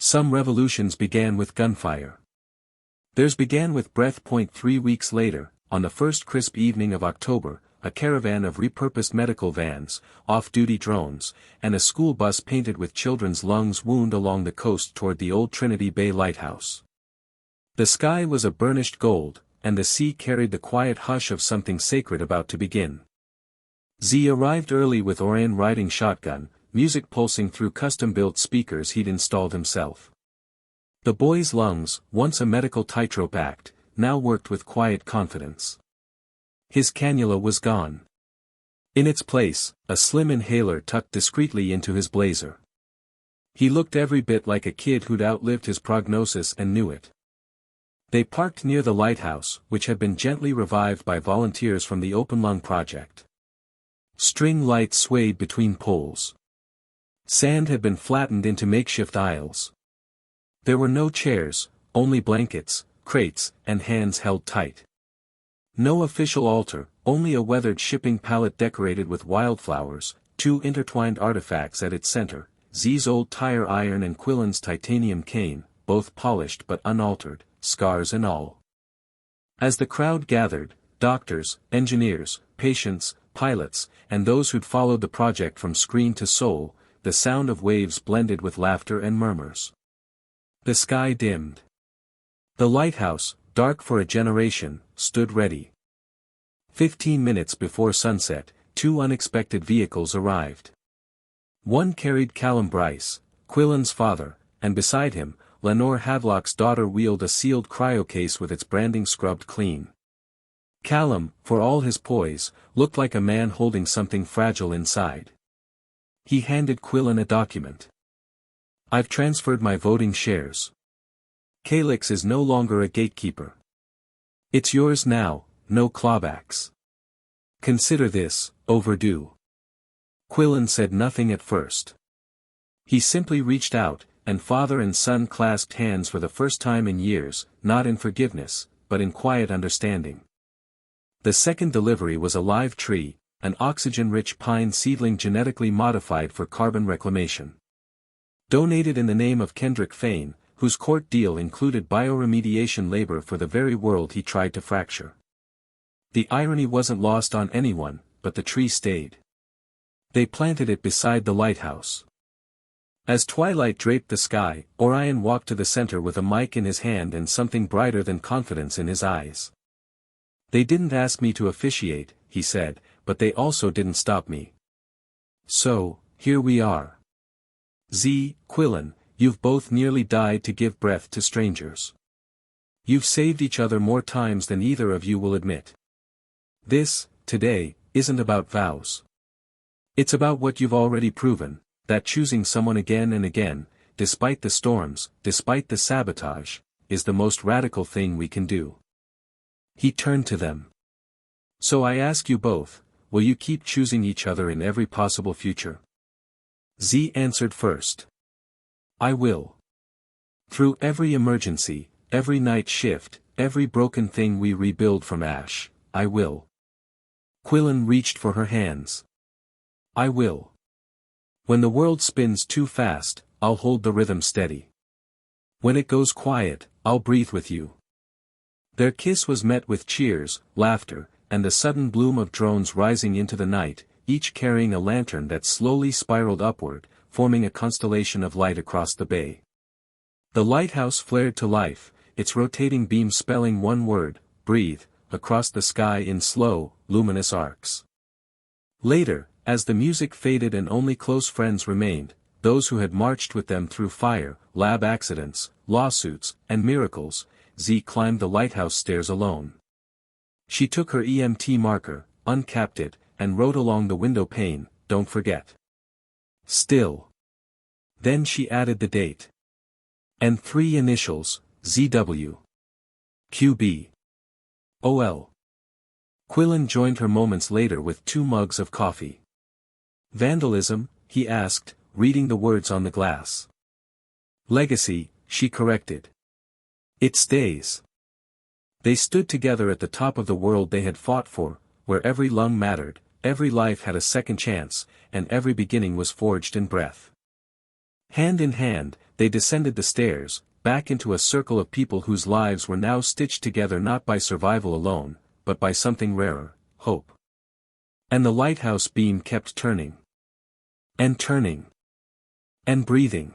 Some revolutions began with gunfire. Theirs began with breath. 3 weeks later, on the first crisp evening of October, a caravan of repurposed medical vans, off-duty drones, and a school bus painted with children's lungs wound along the coast toward the old Trinity Bay lighthouse. The sky was a burnished gold, and the sea carried the quiet hush of something sacred about to begin. Z arrived early with Orion riding shotgun, music pulsing through custom-built speakers he'd installed himself. The boy's lungs, once a medical tightrope act, now worked with quiet confidence. His cannula was gone. In its place, a slim inhaler tucked discreetly into his blazer. He looked every bit like a kid who'd outlived his prognosis and knew it. They parked near the lighthouse, which had been gently revived by volunteers from the Open Lung Project. String lights swayed between poles. Sand had been flattened into makeshift aisles. There were no chairs, only blankets, crates, and hands held tight. No official altar, only a weathered shipping pallet decorated with wildflowers, 2 intertwined artifacts at its center, Z's old tire iron and Quillen's titanium cane, both polished but unaltered, scars and all. As the crowd gathered, doctors, engineers, patients, pilots, and those who'd followed the project from screen to soul, the sound of waves blended with laughter and murmurs. The sky dimmed. The lighthouse, dark for a generation, stood ready. 15 minutes before sunset, 2 unexpected vehicles arrived. One carried Callum Bryce, Quillen's father, and beside him, Lenore Havelock's daughter wheeled a sealed cryo case with its branding scrubbed clean. Callum, for all his poise, looked like a man holding something fragile inside. He handed Quillen a document. "I've transferred my voting shares. Calyx is no longer a gatekeeper. It's yours now, no clawbacks. Consider this, overdue." Quillen said nothing at first. He simply reached out, and father and son clasped hands for the first time in years, not in forgiveness, but in quiet understanding. The second delivery was a live tree, an oxygen-rich pine seedling genetically modified for carbon reclamation. Donated in the name of Kendrick Fain, whose court deal included bioremediation labor for the very world he tried to fracture. The irony wasn't lost on anyone, but the tree stayed. They planted it beside the lighthouse. As twilight draped the sky, Orion walked to the center with a mic in his hand and something brighter than confidence in his eyes. "They didn't ask me to officiate," he said, "but they also didn't stop me. So, here we are. Z, Quillen, you've both nearly died to give breath to strangers. You've saved each other more times than either of you will admit. This, today, isn't about vows. It's about what you've already proven, that choosing someone again and again, despite the storms, despite the sabotage, is the most radical thing we can do." He turned to them. "So I ask you both, will you keep choosing each other in every possible future?" Z answered first. "I will. Through every emergency, every night shift, every broken thing we rebuild from ash, I will." Quillen reached for her hands. "I will. When the world spins too fast, I'll hold the rhythm steady. When it goes quiet, I'll breathe with you." Their kiss was met with cheers, laughter, and the sudden bloom of drones rising into the night, each carrying a lantern that slowly spiraled upward, forming a constellation of light across the bay. The lighthouse flared to life, its rotating beams spelling one word, breathe, across the sky in slow, luminous arcs. Later, as the music faded and only close friends remained, those who had marched with them through fire, lab accidents, lawsuits, and miracles, Z climbed the lighthouse stairs alone. She took her EMT marker, uncapped it, and wrote along the window pane, "Don't forget." Still. Then she added the date. And 3 initials, ZW. QB. OL. Quillen joined her moments later with 2 mugs of coffee. "Vandalism?" he asked, reading the words on the glass. "Legacy," she corrected. "It stays." They stood together at the top of the world they had fought for, where every lung mattered, every life had a second chance, and every beginning was forged in breath. Hand in hand, they descended the stairs, back into a circle of people whose lives were now stitched together not by survival alone, but by something rarer, hope. And the lighthouse beam kept turning. And turning. And breathing.